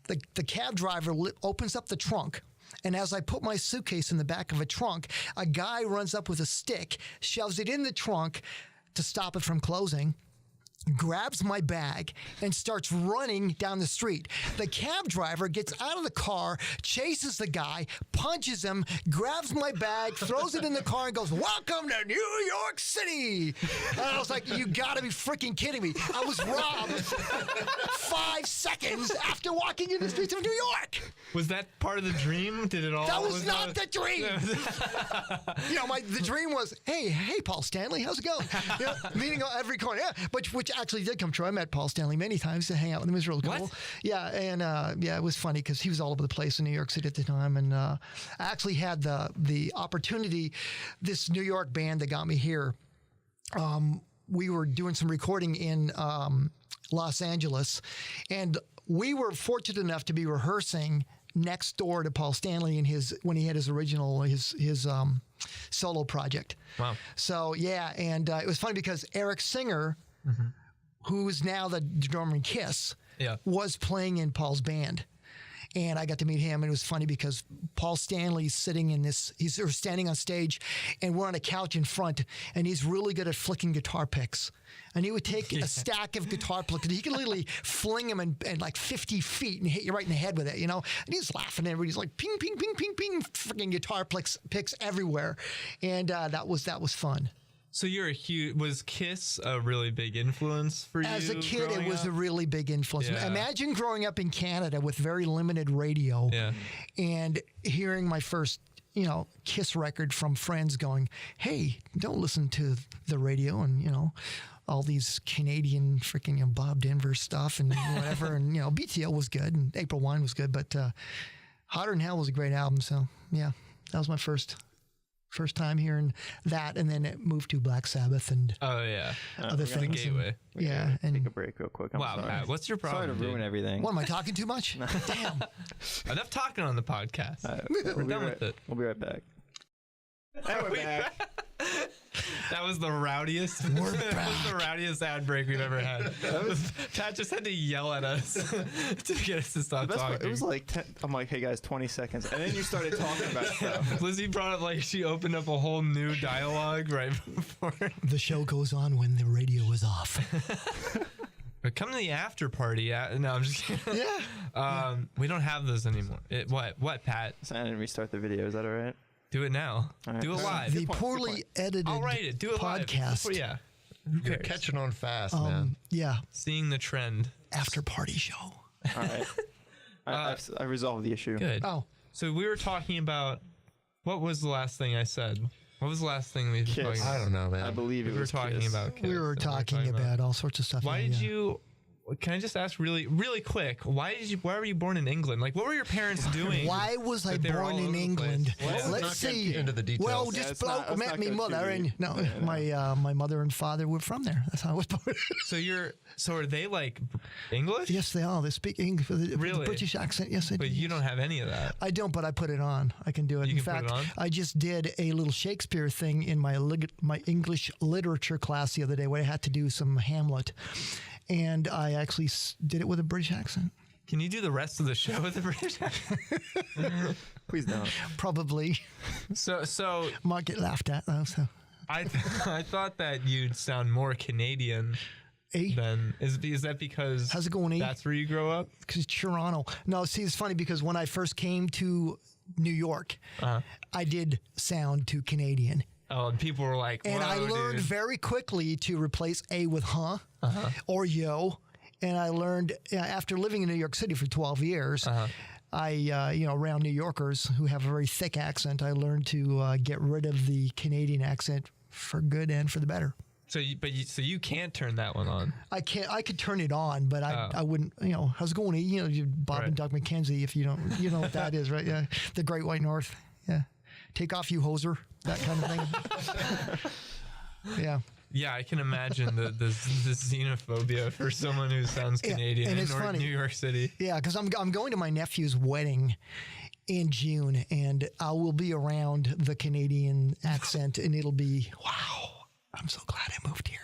The cab driver opens up the trunk, and as I put my suitcase in the back of a trunk, a guy runs up with a stick, shoves it in the trunk to stop it from closing, grabs my bag, and starts running down the street. The cab driver gets out of the car, chases the guy, punches him, grabs my bag, throws it in the car, and goes, "Welcome to New York City." And I was like, you gotta be freaking kidding me. I was robbed 5 seconds after walking in the streets of New York. Was that part of the dream? Did it all? That was not the dream. The dream was, hey, Paul Stanley, how's it going? Meeting every corner. Yeah, which actually did come true. I met Paul Stanley many times to hang out with him. It was real cool. What? Yeah, and it was funny because he was all over the place in New York City at the time. And I actually had the opportunity, this New York band that got me here, we were doing some recording in Los Angeles, and we were fortunate enough to be rehearsing next door to Paul Stanley when he had his original his solo project. Wow. So yeah, and it was funny because Eric Singer, who is now the drummer in Kiss, was playing in Paul's band. And I got to meet him, and it was funny because Paul Stanley's he's standing on stage, and we're on a couch in front, and he's really good at flicking guitar picks. And he would take a stack of guitar picks, and he could literally fling them and like 50 feet and hit you right in the head with it, And he's laughing, and everybody's like, ping, ping, ping, ping, ping, freaking guitar picks everywhere. And that was fun. So was Kiss a really big influence for you? As a kid, it was up? a really big influence. Yeah. Imagine growing up in Canada with very limited radio and hearing my first, Kiss record from friends going, "Hey, don't listen to the radio," and, all these Canadian freaking Bob Denver stuff and whatever. And, BTO was good and April Wine was good, but Hotter Than Hell was a great album. So, yeah, that was my first time hearing that, and then it moved to Black Sabbath and other things. The gateway. And take a break real quick. I'm sorry. Pat, what's your problem? Sorry to ruin everything. What, am I talking too much? Damn. Enough talking on the podcast. We're done with it. We'll be right back. And we're back. That was the rowdiest. That was the rowdiest ad break we've ever had. Pat just had to yell at us to get us to stop talking. It was like 10, I'm like, "Hey guys, 20 seconds," and then you started talking about stuff. Lizzie brought up she opened up a whole new dialogue right before. The show goes on when the radio is off. But come to the after party. No, I'm just kidding. Yeah. We don't have those anymore. What, Pat? So I didn't restart the video. Is that all right? Do it now. All right. Do it live. The poorly edited I'll write it. Do it podcast. Live. Who You're cares? catching on fast, man. Yeah, Seeing the trend. after party show. All right. I resolved the issue. Good. Oh, So we were talking about, what was the last thing I said? What was the last thing we were Kiss. talking about? I don't know, man. I believe We it were was talking Kiss. about Kiss. we were and talking about all sorts of stuff. Why yeah, did yeah. you? Can I just ask really quick? Why were you born in England? Like, what were your parents doing? Why was I that they were born all in over the England? place? Let's Let's not get see. into the details. Well, Yeah, just let's not- bloke let's met not me go mother, too and deep. no, Yeah, my mother and father were from there. That's how I was born. So are they like English? Yes, they are. They speak English with a Really? British accent. Yes, I do. But you don't have any of that. I don't, but I put it on. I can do it. You In can put it fact, on? I just did a little Shakespeare thing in my English literature class the other day where I had to do some Hamlet. And I actually did it with a British accent. Can you do the rest of the show with a British accent? Please don't. Probably. So Might get laughed at, though. So. I thought that you'd sound more Canadian Eh? than is that because How's it going, eh? that's where you grow up? Because Toronto. No, see, it's funny because when I first came to New York, I did sound too Canadian. Oh, and people were like, And I "Whoa, learned dude." very quickly to replace A with or yo. And I learned after living in New York City for 12 years, around New Yorkers who have a very thick accent, I learned to get rid of the Canadian accent for good and for the better. So you can't turn that one on. I can't. I could turn it on, but I wouldn't. How's it going? Bob and Doug McKenzie. If you don't, you know what that is, right? Yeah, the Great White North. Yeah, take off, you hoser. That kind of thing. Yeah. Yeah, I can imagine the xenophobia for someone who sounds Canadian and in it's funny. New York City. Yeah, because I'm going to my nephew's wedding in June, and I will be around the Canadian accent, and it'll be wow. I'm so glad I moved here.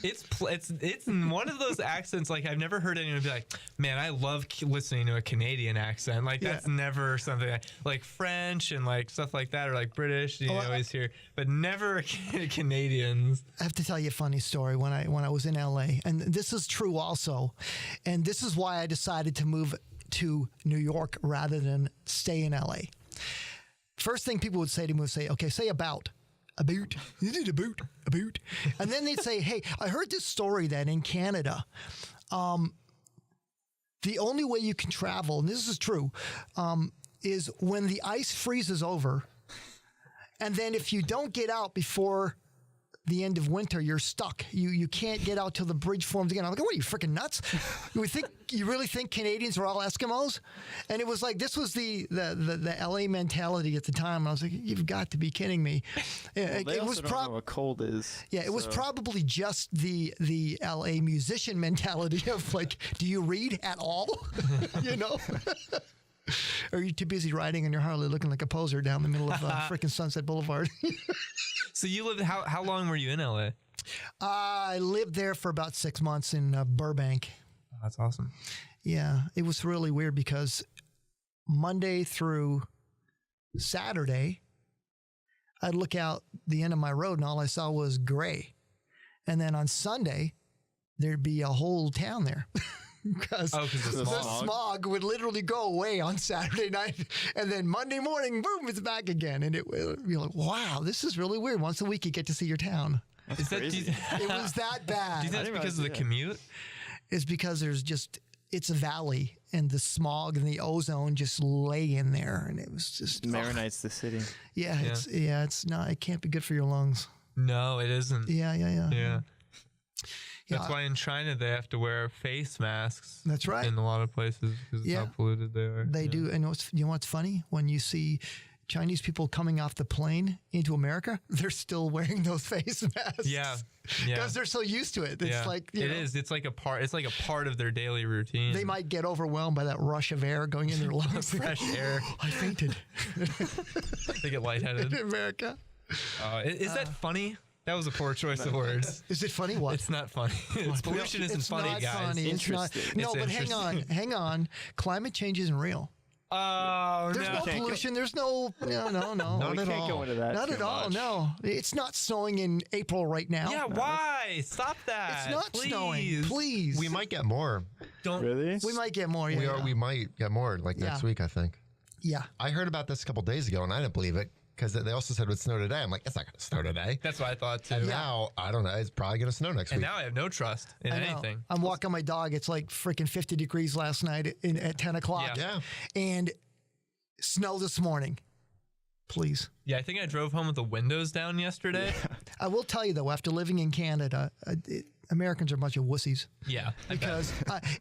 It's one of those accents like I've never heard anyone be like, man, I love listening to a Canadian accent. Like that's never something like French and like stuff like that, or like British. You always hear, but never Canadians. I have to tell you a funny story. When I was in LA, and this is true also, and this is why I decided to move to New York rather than stay in LA. First thing people would say to me would say, okay, say about. You did a boot. And then they'd say, hey, I heard this story that in Canada, the only way you can travel, and this is true, is when the ice freezes over. And then if you don't get out before the end of winter, you're stuck. You can't get out till the bridge forms again. I'm like, what are you, freaking nuts? You really think Canadians are all Eskimos? And it was like, this was the LA mentality at the time. And I was like, you've got to be kidding me. They also don't know what cold is. Yeah, it was probably just the LA musician mentality of like, do you read at all? You know? Or are you too busy riding on your Harley looking like a poser down the middle of freaking Sunset Boulevard? So you lived, how long were you in LA? I lived there for about 6 months in Burbank. Oh, that's awesome. Yeah, it was really weird because Monday through Saturday, I'd look out the end of my road and all I saw was gray. And then on Sunday, there'd be a whole town there. Because the smog would literally go away on Saturday night, and then Monday morning, boom, it's back again. And you're like, wow, this is really weird. Once a week, you get to see your town. Is that, It was that bad. do you think that's because of the commute? It's because it's a valley, and the smog and the ozone just lay in there, and it was just Marinites the city. Yeah, it's not. It can't be good for your lungs. No, it isn't. Yeah. That's why in China they have to wear face masks. That's right. In a lot of places because of how polluted they are. They do. And you know what's funny? When you see Chinese people coming off the plane into America, they're still wearing those face masks. Yeah. Because they're so used to it. It's like it is. It's like a part of their daily routine. They might get overwhelmed by that rush of air going in their lungs. Fresh air. I fainted. They get lightheaded. In America. Is that funny? That was a poor choice of words. Is it funny? What? It's not funny. Pollution isn't funny, not guys. Funny. Interesting. No, but hang on. Climate change isn't real. Oh, There's no pollution. There's no. We can't go into that. Not too at all. much. No, it's not snowing in April right now. Yeah, why? Stop that. It's not please. snowing. Please. We might get more. Don't. Really? We might get more. Yeah. We might get more next week, I think. Yeah. I heard about this a couple days ago, and I didn't believe it. because they also said it would snow today. I'm like, it's not going to snow today. That's what I thought too. And now, I don't know. It's probably going to snow next And week. now I have no trust in anything. I'm walking my dog. It's like freaking 50 degrees last night at 10 o'clock. Yeah. And snow this morning. Please. Yeah, I think I drove home with the windows down yesterday. I will tell you, though, after living in Canada, Americans are a bunch of wussies. Yeah. Because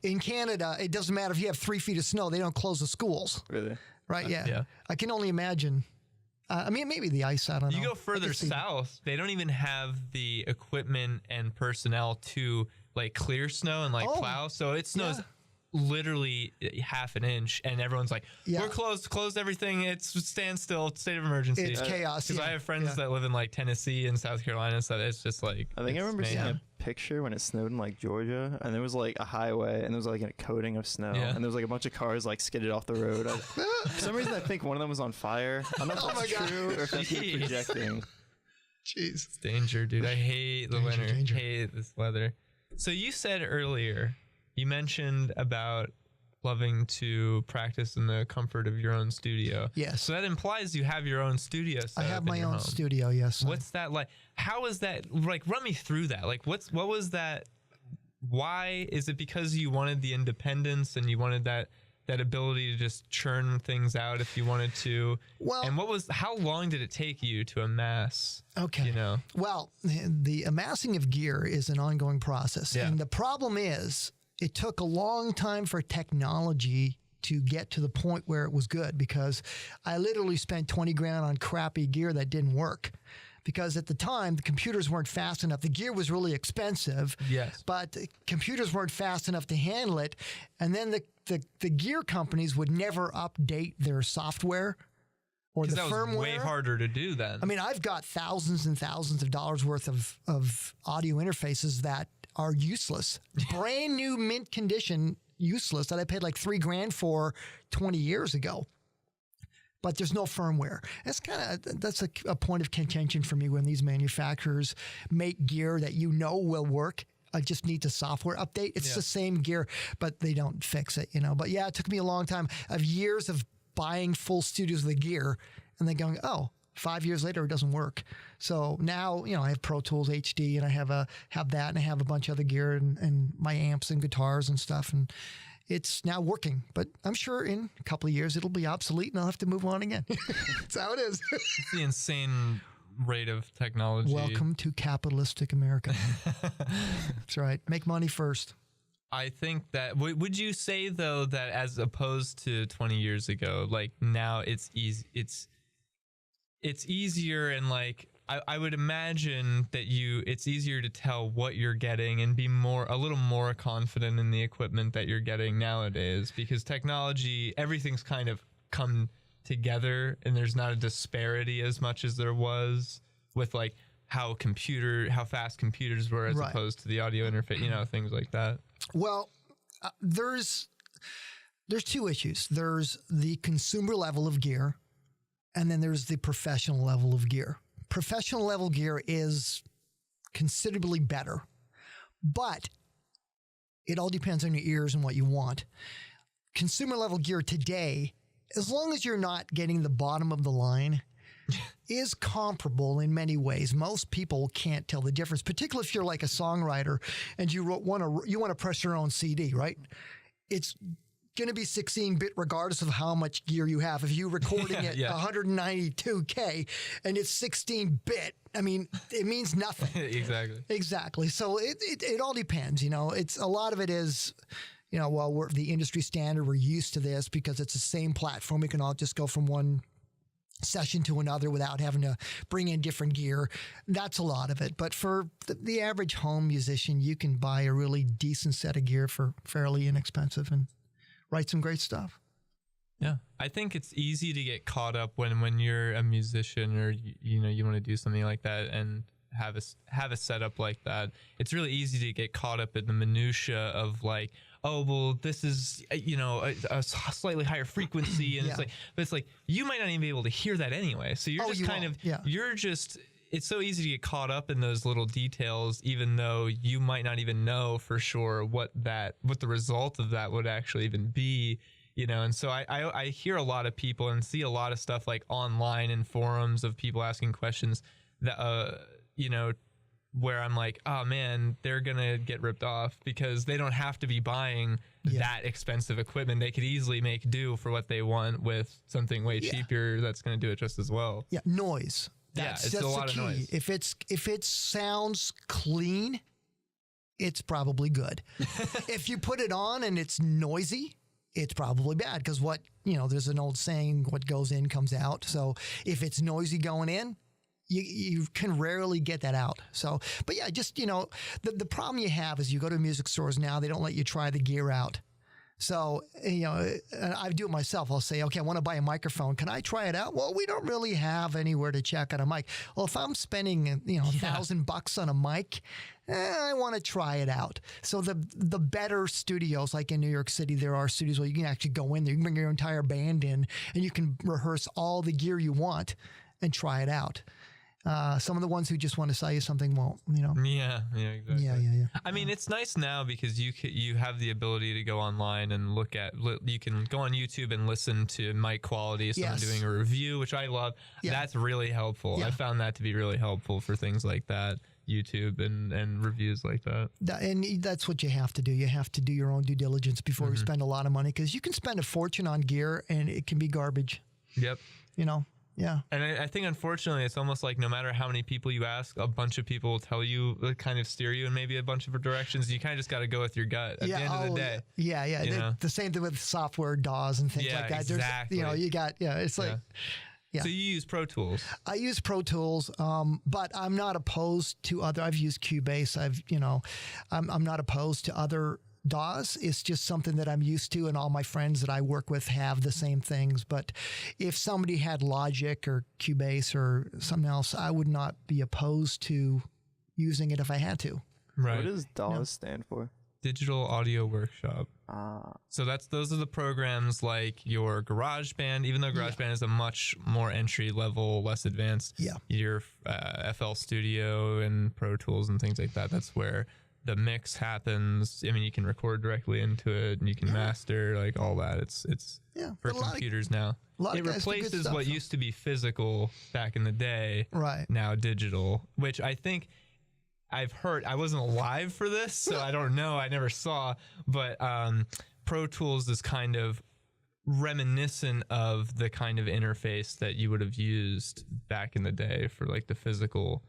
in Canada, it doesn't matter if you have 3 feet of snow. They don't close the schools. Really? Right? Yeah. Yeah. I can only imagine. I mean, maybe the ice, I don't know. You go further south, they don't even have the equipment and personnel to like clear snow and like plow. So it snows literally half an inch, and everyone's like, we're closed everything. It's standstill, state of emergency. It's chaos. Because I have friends that live in like Tennessee and South Carolina, so it's just like, I think I remember seeing a picture when it snowed in like Georgia, and there was like a highway, and there was like a coating of snow, and there was like a bunch of cars like skidded off the road. For some reason, I think one of them was on fire. I don't know if that's true or if that's me projecting. Jeez. It's danger, dude. I hate the winter. Hate this weather. So you said earlier, you mentioned about loving to practice in the comfort of your own studio. Yes. So that implies you have your own studio set I have up in my your own home. studio, yes. What's that like? How is that? Like, run me through that. Like, what was that? Why? Is it because you wanted the independence and you wanted that ability to just churn things out if you wanted to? Well, and how long did it take you to amass? Okay. You know? Well, the amassing of gear is an ongoing process. Yeah. And the problem is, it took a long time for technology to get to the point where it was good, because I literally spent 20 grand on crappy gear that didn't work. Because at the time, the computers weren't fast enough. The gear was really expensive, Yes. but the computers weren't fast enough to handle it. And then the gear companies would never update their software or the Because that firmware. was way harder to do then. I mean, I've got thousands and thousands of dollars worth of audio interfaces that are useless. Brand new mint condition, useless, that I paid like $3 grand for 20 years ago. But there's no firmware. That's a point of contention for me when these manufacturers make gear that you know will work. I just need the software update. It's the same gear, but they don't fix it, you know. But yeah, it took me a long time of years of buying full studios of the gear and then going, 5 years later, it doesn't work. So now, you know, I have Pro Tools HD, and I have that, and I have a bunch of other gear and my amps and guitars and stuff, and it's now working. But I'm sure in a couple of years it'll be obsolete, and I'll have to move on again. That's how it is. It's the insane rate of technology. Welcome to capitalistic America. That's right. Make money first. I think that would you say though that as opposed to 20 years ago, like now it's easy, it's easier, and like I would imagine that it's easier to tell what you're getting and be a little more confident in the equipment that you're getting nowadays, because technology, everything's kind of come together and there's not a disparity as much as there was with like how fast computers were as opposed to the audio interface, you know, things like that. Well, there's two issues. There's the consumer level of gear, and then there's the professional level of gear. Professional level gear is considerably better, but it all depends on your ears and what you want. Consumer level gear today, as long as you're not getting the bottom of the line, is comparable in many ways. Most people can't tell the difference, particularly if you're like a songwriter and you want to press your own CD, right? It's going to be 16-bit regardless of how much gear you have. If you're recording at 192K and it's 16-bit, I mean, it means nothing. Exactly. So it all depends, you know. It's a lot of it is, you know, well, we're the industry standard. We're used to this because it's the same platform. We can all just go from one session to another without having to bring in different gear. That's a lot of it. But for the average home musician, you can buy a really decent set of gear for fairly inexpensive and write some great stuff. Yeah. I think it's easy to get caught up when you're a musician or, you know, you want to do something like that and have a setup like that. It's really easy to get caught up in the minutia of like, oh, well, this is, you know, a slightly higher frequency. And it's like, you might not even be able to hear that anyway. So you're it's so easy to get caught up in those little details, even though you might not even know for sure what the result of that would actually even be. And so I hear a lot of people and see a lot of stuff like online and forums of people asking questions that, where I'm like, oh man, they're going to get ripped off because they don't have to be buying that expensive equipment. They could easily make do for what they want with something way cheaper that's going to do it just as well. Yeah, noise. That's a lot of noise. If it sounds clean, it's probably good. If you put it on and it's noisy, it's probably bad because there's an old saying, what goes in comes out. So if it's noisy going in, you can rarely get that out. So, but yeah, just, the problem you have is you go to music stores now, they don't let you try the gear out. So, I do it myself. I'll say, okay, I want to buy a microphone. Can I try it out? Well, we don't really have anywhere to check out a mic. Well, if I'm spending, $1,000 on a mic, I want to try it out. So the better studios, like in New York City, there are studios where you can actually go in there. You can bring your entire band in and you can rehearse all the gear you want and try it out. Some of the ones who just want to sell you something won't, Yeah, exactly. Yeah. I mean, it's nice now because you have the ability to go online and you can go on YouTube and listen to mic quality, someone doing a review, which I love. Yeah. That's really helpful. Yeah. I found that to be really helpful for things like that, YouTube and reviews like that. And that's what you have to do. You have to do your own due diligence before you spend a lot of money because you can spend a fortune on gear and it can be garbage. Yep. Yeah. And I think, unfortunately, it's almost like no matter how many people you ask, a bunch of people will tell you, kind of steer you in maybe a bunch of directions. You kind of just got to go with your gut at the end of the day. Yeah. The same thing with software DAWs and things like that. Exactly. It's like... Yeah. So you use Pro Tools? I use Pro Tools, but I'm not opposed to I've used Cubase. I'm not opposed to other DAWs. It's just something that I'm used to, and all my friends that I work with have the same things. But if somebody had Logic or Cubase or something else, I would not be opposed to using it if I had to. Right. What does DAWs stand for? Digital Audio Workshop. So those are the programs like your GarageBand, even though GarageBand is a much more entry level, less advanced. Yeah. Your FL Studio and Pro Tools and things like that. That's where the mix happens. I mean, you can record directly into it and you can master like all that. It's for computers now. It replaces what used to be physical back in the day. Right. Now digital, which I think I've heard. I wasn't alive for this, so I don't know. I never saw, but Pro Tools is kind of reminiscent of the kind of interface that you would have used back in the day for like the physical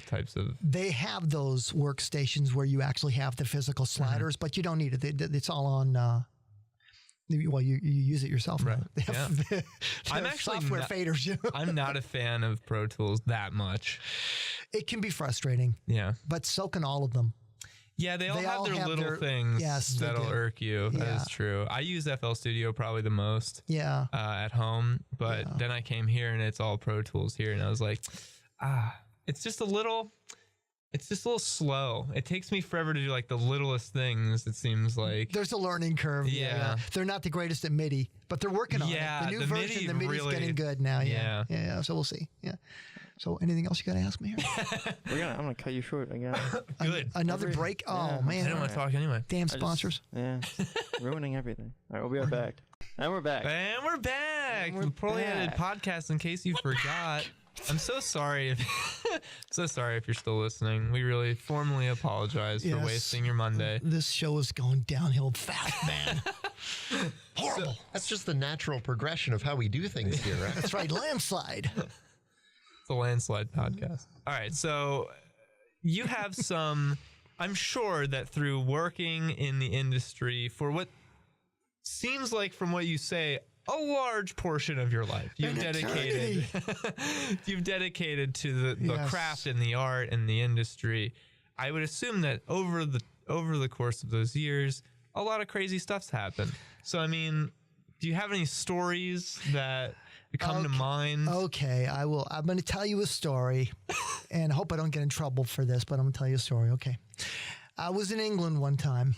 types of. They have those workstations where you actually have the physical sliders, but you don't need it. It's all on. Well, you use it yourself, right? Yeah. I'm actually software faders. I'm not a fan of Pro Tools that much. It can be frustrating. Yeah, but so can all of them. Yeah, they all have their little things that'll irk you. Yeah. That is true. I use FL Studio probably the most. Yeah. At home, but then I came here and it's all Pro Tools here, and I was like, it's just a little slow. It takes me forever to do like the littlest things, it seems like. There's a learning curve. Yeah. They're not the greatest at MIDI, but they're working on it. The new version, the MIDI's really, getting good now. Yeah. So we'll see. Yeah. So anything else you got to ask me here? I'm going to cut you short again. Good. Another break? Oh, man. I don't want to talk anyway. Damn sponsors. Ruining everything. All right, we'll be right back. And we're back. The Poorly Edited Podcast, in case you forgot. I'm so sorry if you're still listening. We really formally apologize for wasting your Monday. This show is going downhill fast, man. Horrible. That's just the natural progression of how we do things here, right? That's right. Landslide. It's a landslide podcast. All right. So you have some, I'm sure that through working in the industry for what seems like, from what you say, a large portion of your life you've dedicated to the craft and the art and the industry. I would assume that over the course of those years, a lot of crazy stuff's happened. So, I mean, do you have any stories that come to mind? Okay, I will. I'm going to tell you a story, and I hope I don't get in trouble for this, but I'm going to tell you a story. Okay. I was in England one time.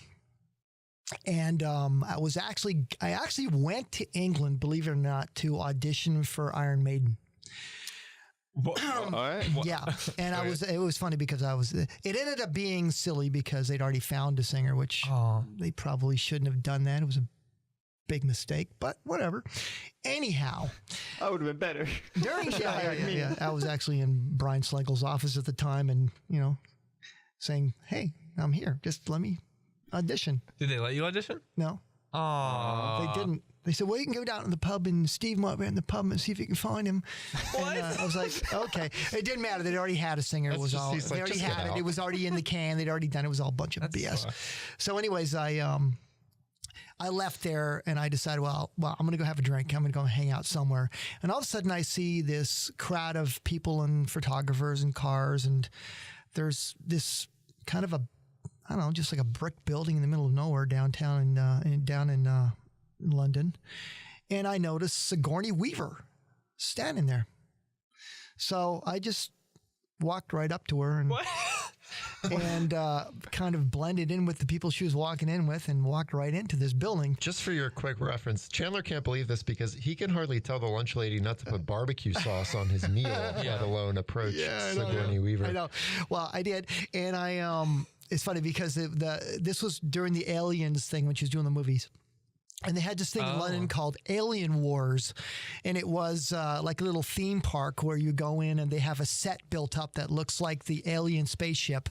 And I actually went to England, believe it or not, to audition for Iron Maiden. All right. Yeah, and it was funny because it ended up being silly because they'd already found a singer, which they probably shouldn't have done that. It was a big mistake, but whatever. Anyhow, I would have been better. during yeah, I was actually in Brian Schlegel's office at the time, and saying, "Hey, I'm here. Just let me audition." Did they let you audition? No, Oh, they didn't. They said, "Well, you can go down to the pub, and Steve might be in the pub, and see if you can find him." What? And, I was like, "Okay." It didn't matter. They'd already had a singer. It was all. he's They like, already "Just get had it. out." It was already in the can. They'd already done it. It was all a bunch of BS. So, anyways, I left there and I decided, well, I'm going to go have a drink. I'm going to go hang out somewhere. And all of a sudden I see this crowd of people and photographers and cars. And there's this kind of just like a brick building in the middle of nowhere downtown down in London. And I noticed Sigourney Weaver standing there. So I just walked right up to her and what? and kind of blended in with the people she was walking in with and walked right into this building. Just for your quick reference, Chandler can't believe this because he can hardly tell the lunch lady not to put barbecue sauce on his meal, let alone approach Sigourney Weaver. I know. Well, I did. And it's funny because this was during the Aliens thing when she was doing the movies. And they had this thing in London called Alien Wars. And it was like a little theme park where you go in and they have a set built up that looks like the alien spaceship.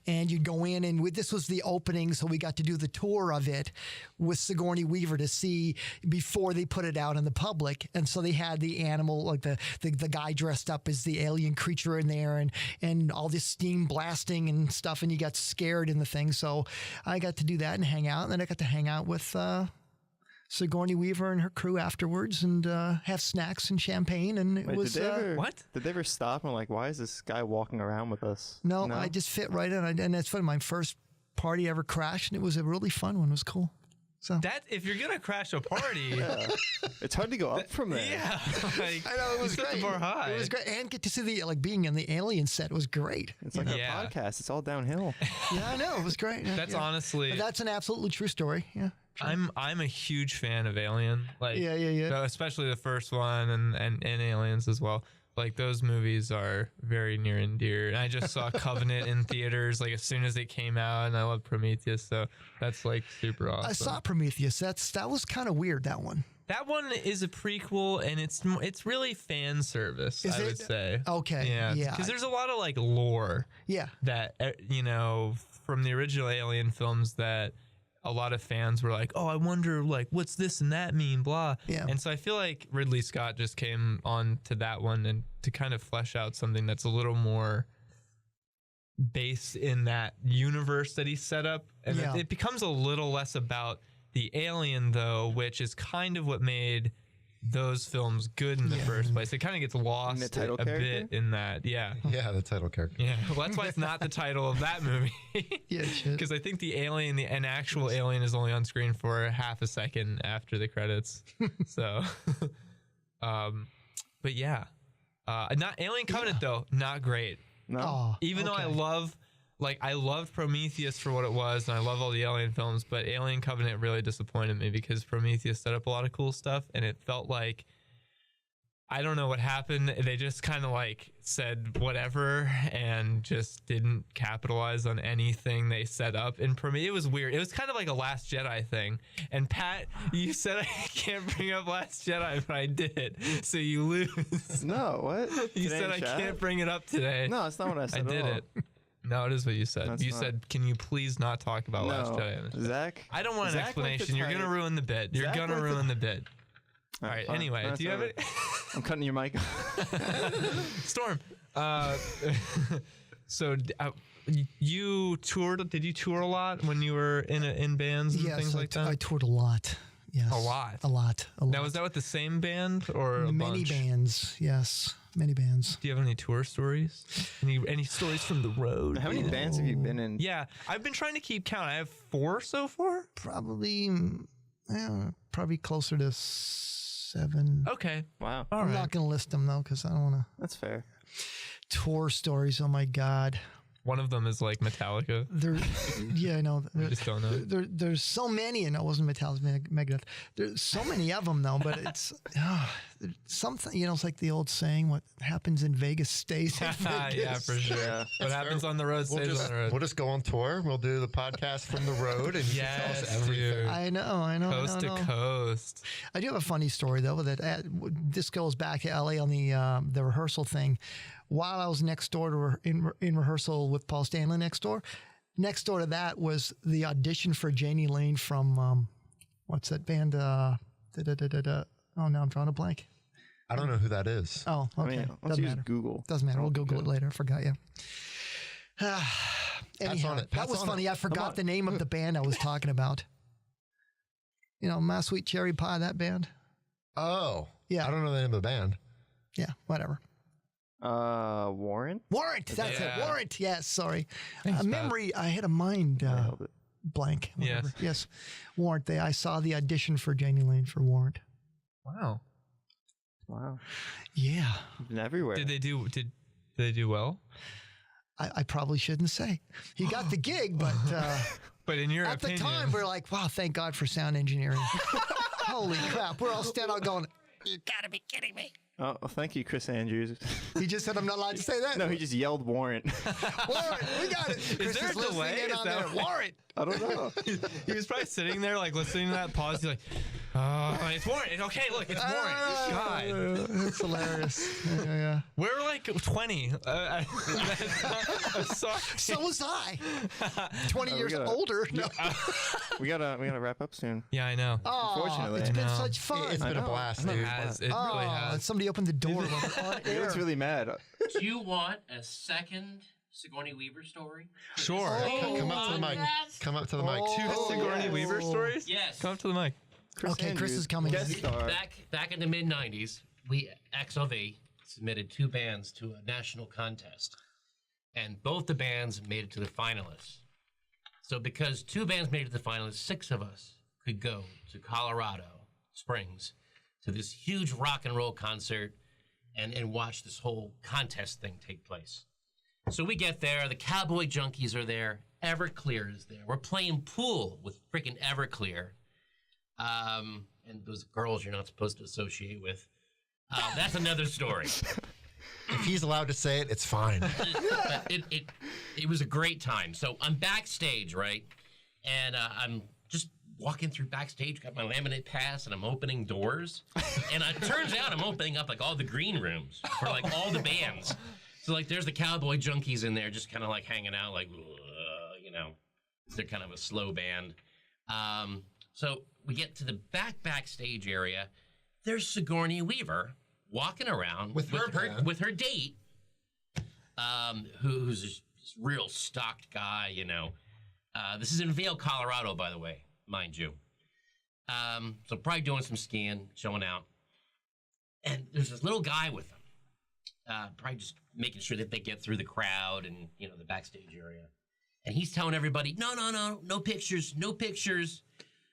And you go in and this was the opening. So we got to do the tour of it with Sigourney Weaver to see before they put it out in the public. And so they had the animal, like the guy dressed up as the alien creature in there and all this steam blasting and stuff. And you got scared in the thing. So I got to do that and hang out. And then I got to hang out with Sigourney Weaver and her crew afterwards and have snacks and champagne. And it was... what? Did they ever stop and like, why is this guy walking around with us? No, I just fit right in. And that's funny. My first party ever crashed, and it was a really fun one. It was cool. So That if you're gonna crash a party, it's hard to go up from there. yeah, like, I know, it was you set great. the bar high. It was great. And get to see being in the Alien set was great. It's like Yeah. a podcast. It's all downhill. Yeah, I know. It was great. Yeah, That's yeah. honestly, But that's an absolutely true story. Yeah. Sure. I'm a huge fan of Alien. Like, Yeah. so especially the first one and Aliens as well. Like those movies are very near and dear. And I just saw Covenant in theaters like as soon as it came out, and I love Prometheus, so that's like super awesome. I saw Prometheus. That was kind of weird. That one. That one is a prequel, and it's really fan service. I would say. Okay. Yeah. Because there's a lot of like lore. Yeah. That from the original Alien films that a lot of fans were like, oh, I wonder, like, what's this and that mean, blah. Yeah. And so I feel like Ridley Scott just came on to that one and to kind of flesh out something that's a little more based in that universe that he set up. And it becomes a little less about the alien, though, which is kind of what made those films good in the first place. It kind of gets lost a bit in that. Yeah. Yeah, the title character. Yeah. Well, that's why it's not the title of that movie. Yeah, because I think the alien, an actual alien, is only on screen for half a second after the credits. So, but yeah, not Alien Covenant though. Not great. No. Oh, Even though I loved Prometheus for what it was, and I love all the Alien films, but Alien Covenant really disappointed me because Prometheus set up a lot of cool stuff, and it felt like, I don't know what happened. They just kind of like said whatever and just didn't capitalize on anything they set up. And it was weird. It was kind of like a Last Jedi thing. And Pat, you said I can't bring up Last Jedi, but I did. So you lose. No, what? You said I can't bring it up today. No, that's not what I said. I did it. No, it is what you said. That's you not. said, can you please not talk about Last Jedi? Zach? I don't want an Zach explanation. You're going to title. ruin the bit. You're Zach going to liked ruin the bit. All right. fine. Anyway, That's do you have all it? I'm cutting your mic. Storm. So you toured? Did you tour a lot when you were in bands and things like that? I toured a lot. Yes. A lot? A lot. Now, was that with the same band or a many bunch? bands? Yes, many bands. Do you have any tour stories? Any stories from the road? How many bands have you been in? Yeah, I've been trying to keep count. I have 4 so far. Probably closer to 7. Okay. Wow. All I'm right. not going to list them though because I don't want to. That's fair. Tour stories. Oh my God. One of them is like Metallica. Yeah, I know. We just don't know. There's so many, and it wasn't Metallica, Megadeth. There's so many of them, though. But it's something. It's like the old saying: "What happens in Vegas stays in Vegas." Yeah, for sure. Yeah. What happens on the road stays on the road. We'll just go on tour. We'll do the podcast from the road, and you can tell us everything. dude. I know. Coast to coast. I do have a funny story though. That this goes back to LA on the rehearsal thing. While I was next door to in rehearsal with Paul Stanley next door to that was the audition for Janie Lane from what's that band? Oh, now I'm drawing a blank. I don't know who that is. Oh, okay. I mean, let's Doesn't use matter. Google. Doesn't matter. We'll Google it later. I forgot. Yeah. Anyhow, on it. that was funny. I forgot the name of the band I was talking about. My Sweet Cherry Pie, that band. Oh, Yeah. I don't know the name of the band. Yeah, whatever. Warrant? Warrant. That's it. Warrant. Yes. Sorry. Thanks, Memory. I had a mind Nailed it. blank. Whatever. Yes. Yes. Warrant. I saw the audition for Janie Lane for Warrant. Wow. Wow. Yeah. Been everywhere. Did they do well? I probably shouldn't say. He got the gig, but But in your at opinion, the time we're like, wow, thank God for sound engineering. Holy crap. We're all standing out going, you gotta be kidding me. Oh, well, thank you, Chris Andrews. He just said I'm not allowed to say that. No, he just yelled warrant. Warrant, we got it. Chris there a listening delay? in Is on that there. Warrant. I don't know. he was probably sitting there like listening to that pause. He's like, oh, it's Warren. Okay, look, it's Warren. God. That's hilarious. Yeah. We're like 20. I'm sorry. So was I. 20 years gotta- older. No. we gotta wrap up soon. Yeah, I know. Oh, Unfortunately. it's been I know. such fun. It's been a blast, dude. It has. It really has. Somebody opened the door on He air. looks really mad. Do you want a second Sigourney Weaver story? Sure. Come up to the mic. Come up to the mic. Oh, Sigourney yes. Weaver stories? Yes. Come up to the mic. Okay, Chris is coming. Guest star. Back in the mid '90s, we XOV submitted 2 bands to a national contest, and both the bands made it to the finalists. So because 2 bands made it to the finalists, 6 of us could go to Colorado Springs to this huge rock and roll concert and watch this whole contest thing take place. So we get there, the Cowboy Junkies are there, Everclear is there. We're playing pool with freaking Everclear. And those girls you're not supposed to associate with. That's another story. If he's allowed to say it, it's fine. It was a great time. So I'm backstage, right? And I'm just walking through backstage, got my laminate pass, and I'm opening doors. And it turns out I'm opening up like all the green rooms for like all the bands. So like there's the Cowboy Junkies in there just kind of like hanging out like, they're kind of a slow band. So we get to the backstage area. There's Sigourney Weaver walking around with her date, who's this real stocked guy, This is in Vail, Colorado, by the way, mind you. So probably doing some skiing, showing out. And there's this little guy with them, probably just making sure that they get through the crowd and, the backstage area. And he's telling everybody, no pictures, no pictures.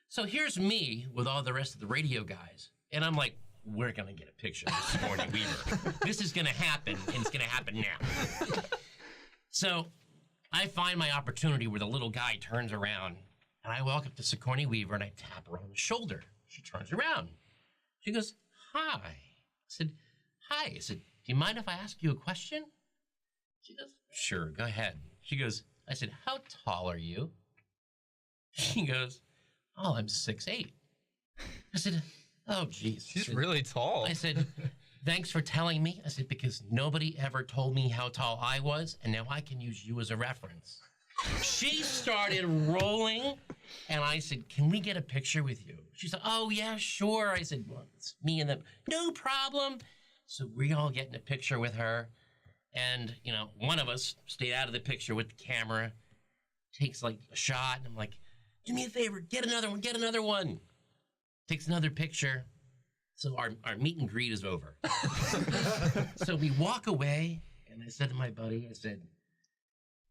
So here's me with all the rest of the radio guys. And I'm like, we're going to get a picture of Sigourney Weaver. This is going to happen, and it's going to happen now. So I find my opportunity where the little guy turns around, and I walk up to Sigourney Weaver, and I tap her on the shoulder. She turns around. She goes, hi. I said, hi. I said, do you mind if I ask you a question? She goes, sure, go ahead. She goes, I said, how tall are you? She goes, oh, I'm 6'8". I said, oh, geez. She's really tall. I said, thanks for telling me. I said, because nobody ever told me how tall I was, and now I can use you as a reference. She started rolling, and I said, can we get a picture with you? She said, oh, yeah, sure. I said, well, it's me and them. No problem. So we all get in a picture with her, and, one of us stayed out of the picture with the camera, takes, like, a shot, and I'm like, do me a favor, get another one. Takes another picture. So our meet and greet is over. So we walk away, and I said to my buddy, I said,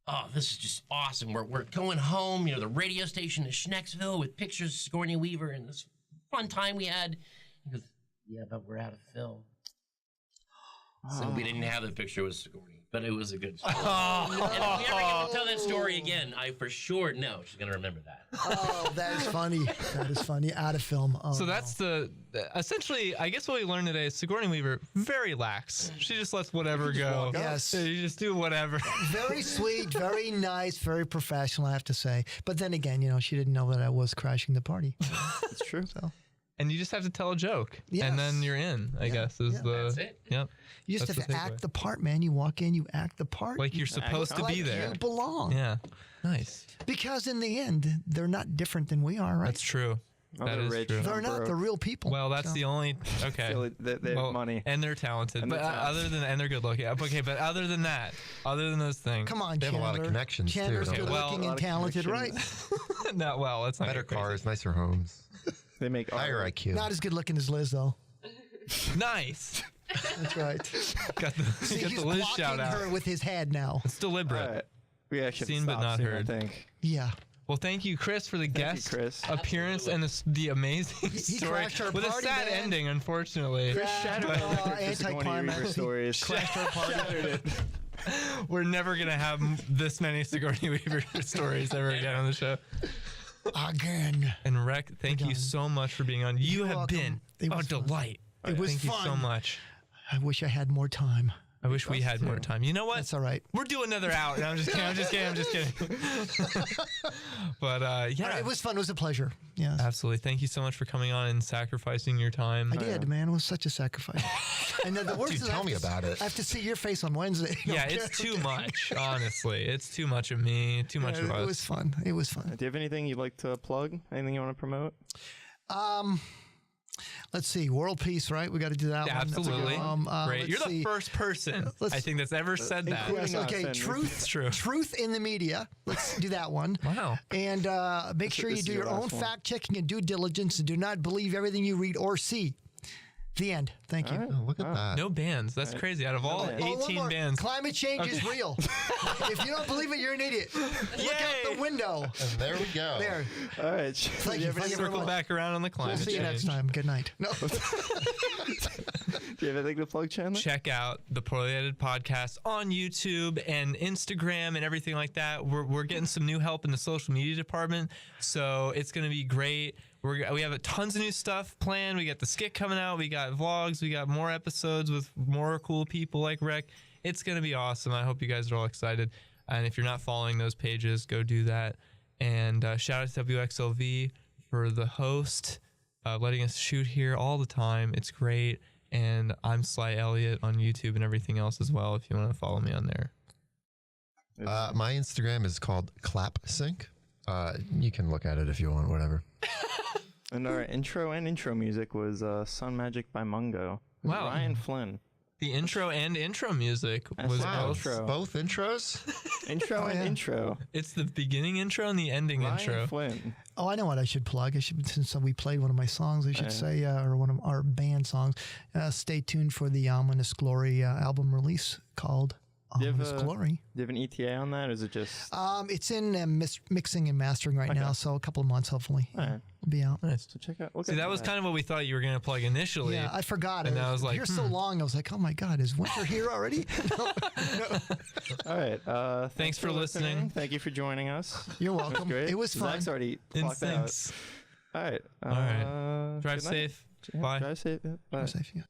oh, this is just awesome. We're going home, the radio station in Schnecksville with pictures of Sigourney Weaver and this fun time we had. He goes, yeah, but we're out of film. So we didn't have the picture with Sigourney. but it was a good story. And if we ever get to tell that story again, I for sure know she's going to remember that. Oh, that is funny. That is funny. Out of film. Oh, So that's essentially, I guess what we learned today is Sigourney Weaver, very lax. She just lets whatever go. Yes. You just do whatever. Very sweet, very nice, very professional, I have to say. But then again, you know, she didn't know that I was crashing the party. It's true. So And you just have to tell a joke. Yes. And then you're in, I guess, is the... That's it. Yep. you just That's have to the act takeaway. the part, man. You walk in, you act the part. Like you're supposed to like be there. You belong. Yeah. Nice. Because in the end, they're not different than we are, right? That's true. Oh, That they're is rich. true. They're not the real people. Well, that's So- the only... Okay. Feel like they have money. And they're talented. And But they're talented. other than... And they're good looking. Okay, but other than that, other than those things... Come on, They have a Chandler. lot of connections, too, Chandler's don't good they? looking Well, and a lot of talented, right? connections. Not well. Let's not Better get crazy. cars, nicer homes, They make higher art. IQ. Not as good looking as Liz, though. Nice. That's right. Got the, See, got he's the Liz blocking shout out. her with his head now. It's deliberate. All right. We actually Seen but stopped not soon, heard. I think. Yeah. Well, thank you, Chris, for the guest Chris. appearance and the amazing He story crashed our with party, a sad man. ending, unfortunately. Shattered But, all the Sigourney Weaver anticlimax. stories. Crashed our party. Shattered it. We're never gonna have this many Sigourney Weaver stories ever again on the show. Again. And Rek, thank you done. so much for being on. You You're have welcome. been It a was fun. delight. It was thank you so fun. much. I wish I had more time. I wish we had more time. You know what? That's all right. We're doing another hour. No, I'm just kidding. But yeah, It was fun. It was a pleasure. Yes. absolutely. Thank you so much for coming on and sacrificing your time. I did, man. It was such a sacrifice. And then the worst Dude, is I tell have me to- about it. I have to see your face on Wednesday. Yeah, it's too much. Honestly, it's too much of me. Too much of It us. was fun. It was fun. Do you have anything you'd like to plug? Anything you want to promote? Let's see. World peace, right? We got to do that Yeah, one. That's a good absolutely. one. Great. let's You're the see. first person let's- I think that's ever said that. including- Yes, okay. us, and- Truth. It's true. Truth in the media. Let's do that one. Wow. And make sure you this do is your your own last one. fact checking and due diligence, and do not believe everything you read or see. The end. Thank you. All right. Oh, look at that. No bands. That's crazy. Out of all bands. Oh, one 18 more. bands. Climate change is real. If you don't believe it, you're an idiot. Look out Yay. the window. And there we go. There. All right. Thank you. Thank you very Circle much. back around on the We'll climate see you next change. time. Good night. No. Do you have anything to plug, Chandler? Check out the Poorly Edited Podcast on YouTube and Instagram and everything like that. We're getting some new help in the social media department, so it's going to be great. We have tons of new stuff planned. We got the skit coming out. We got vlogs. We got more episodes with more cool people like Rek. It's going to be awesome. I hope you guys are all excited. And if you're not following those pages, go do that. And shout out to WXLV for the host, letting us shoot here all the time. It's great. And I'm Sly Elliott on YouTube and everything else as well if you want to follow me on there. My Instagram is called ClapSync. You can look at it if you want, whatever. And our intro music was Sun Magic by Mungo. With Wow. Ryan Flynn. The intro and intro music was Wow. both. Intro. Both intros? Intro and yeah. intro. It's the beginning intro and the ending Ryan intro. Flynn. Oh, I know what I should plug. I should, since we played one of my songs, I should say, or one of our band songs. Stay tuned for the Ominous Glory album release called Do you have Ominous a- Glory. Do you have an ETA on that, or is it just? It's in mixing and mastering right now, so a couple of months, hopefully. All right. It'll be out. Nice. So check out. Look See, at that was kind of what we thought you were going to plug initially. Yeah, I forgot. And I was like, you're so long. I was like, oh my God, is winter here already? All right. Thanks for listening. Thank you for joining us. You're It was welcome. great. It was fun. Zach's already In clocked out. syncs. All right. All right. Drive good night. safe. Yeah, Bye. Drive safe. Yeah, bye. Safe, yeah.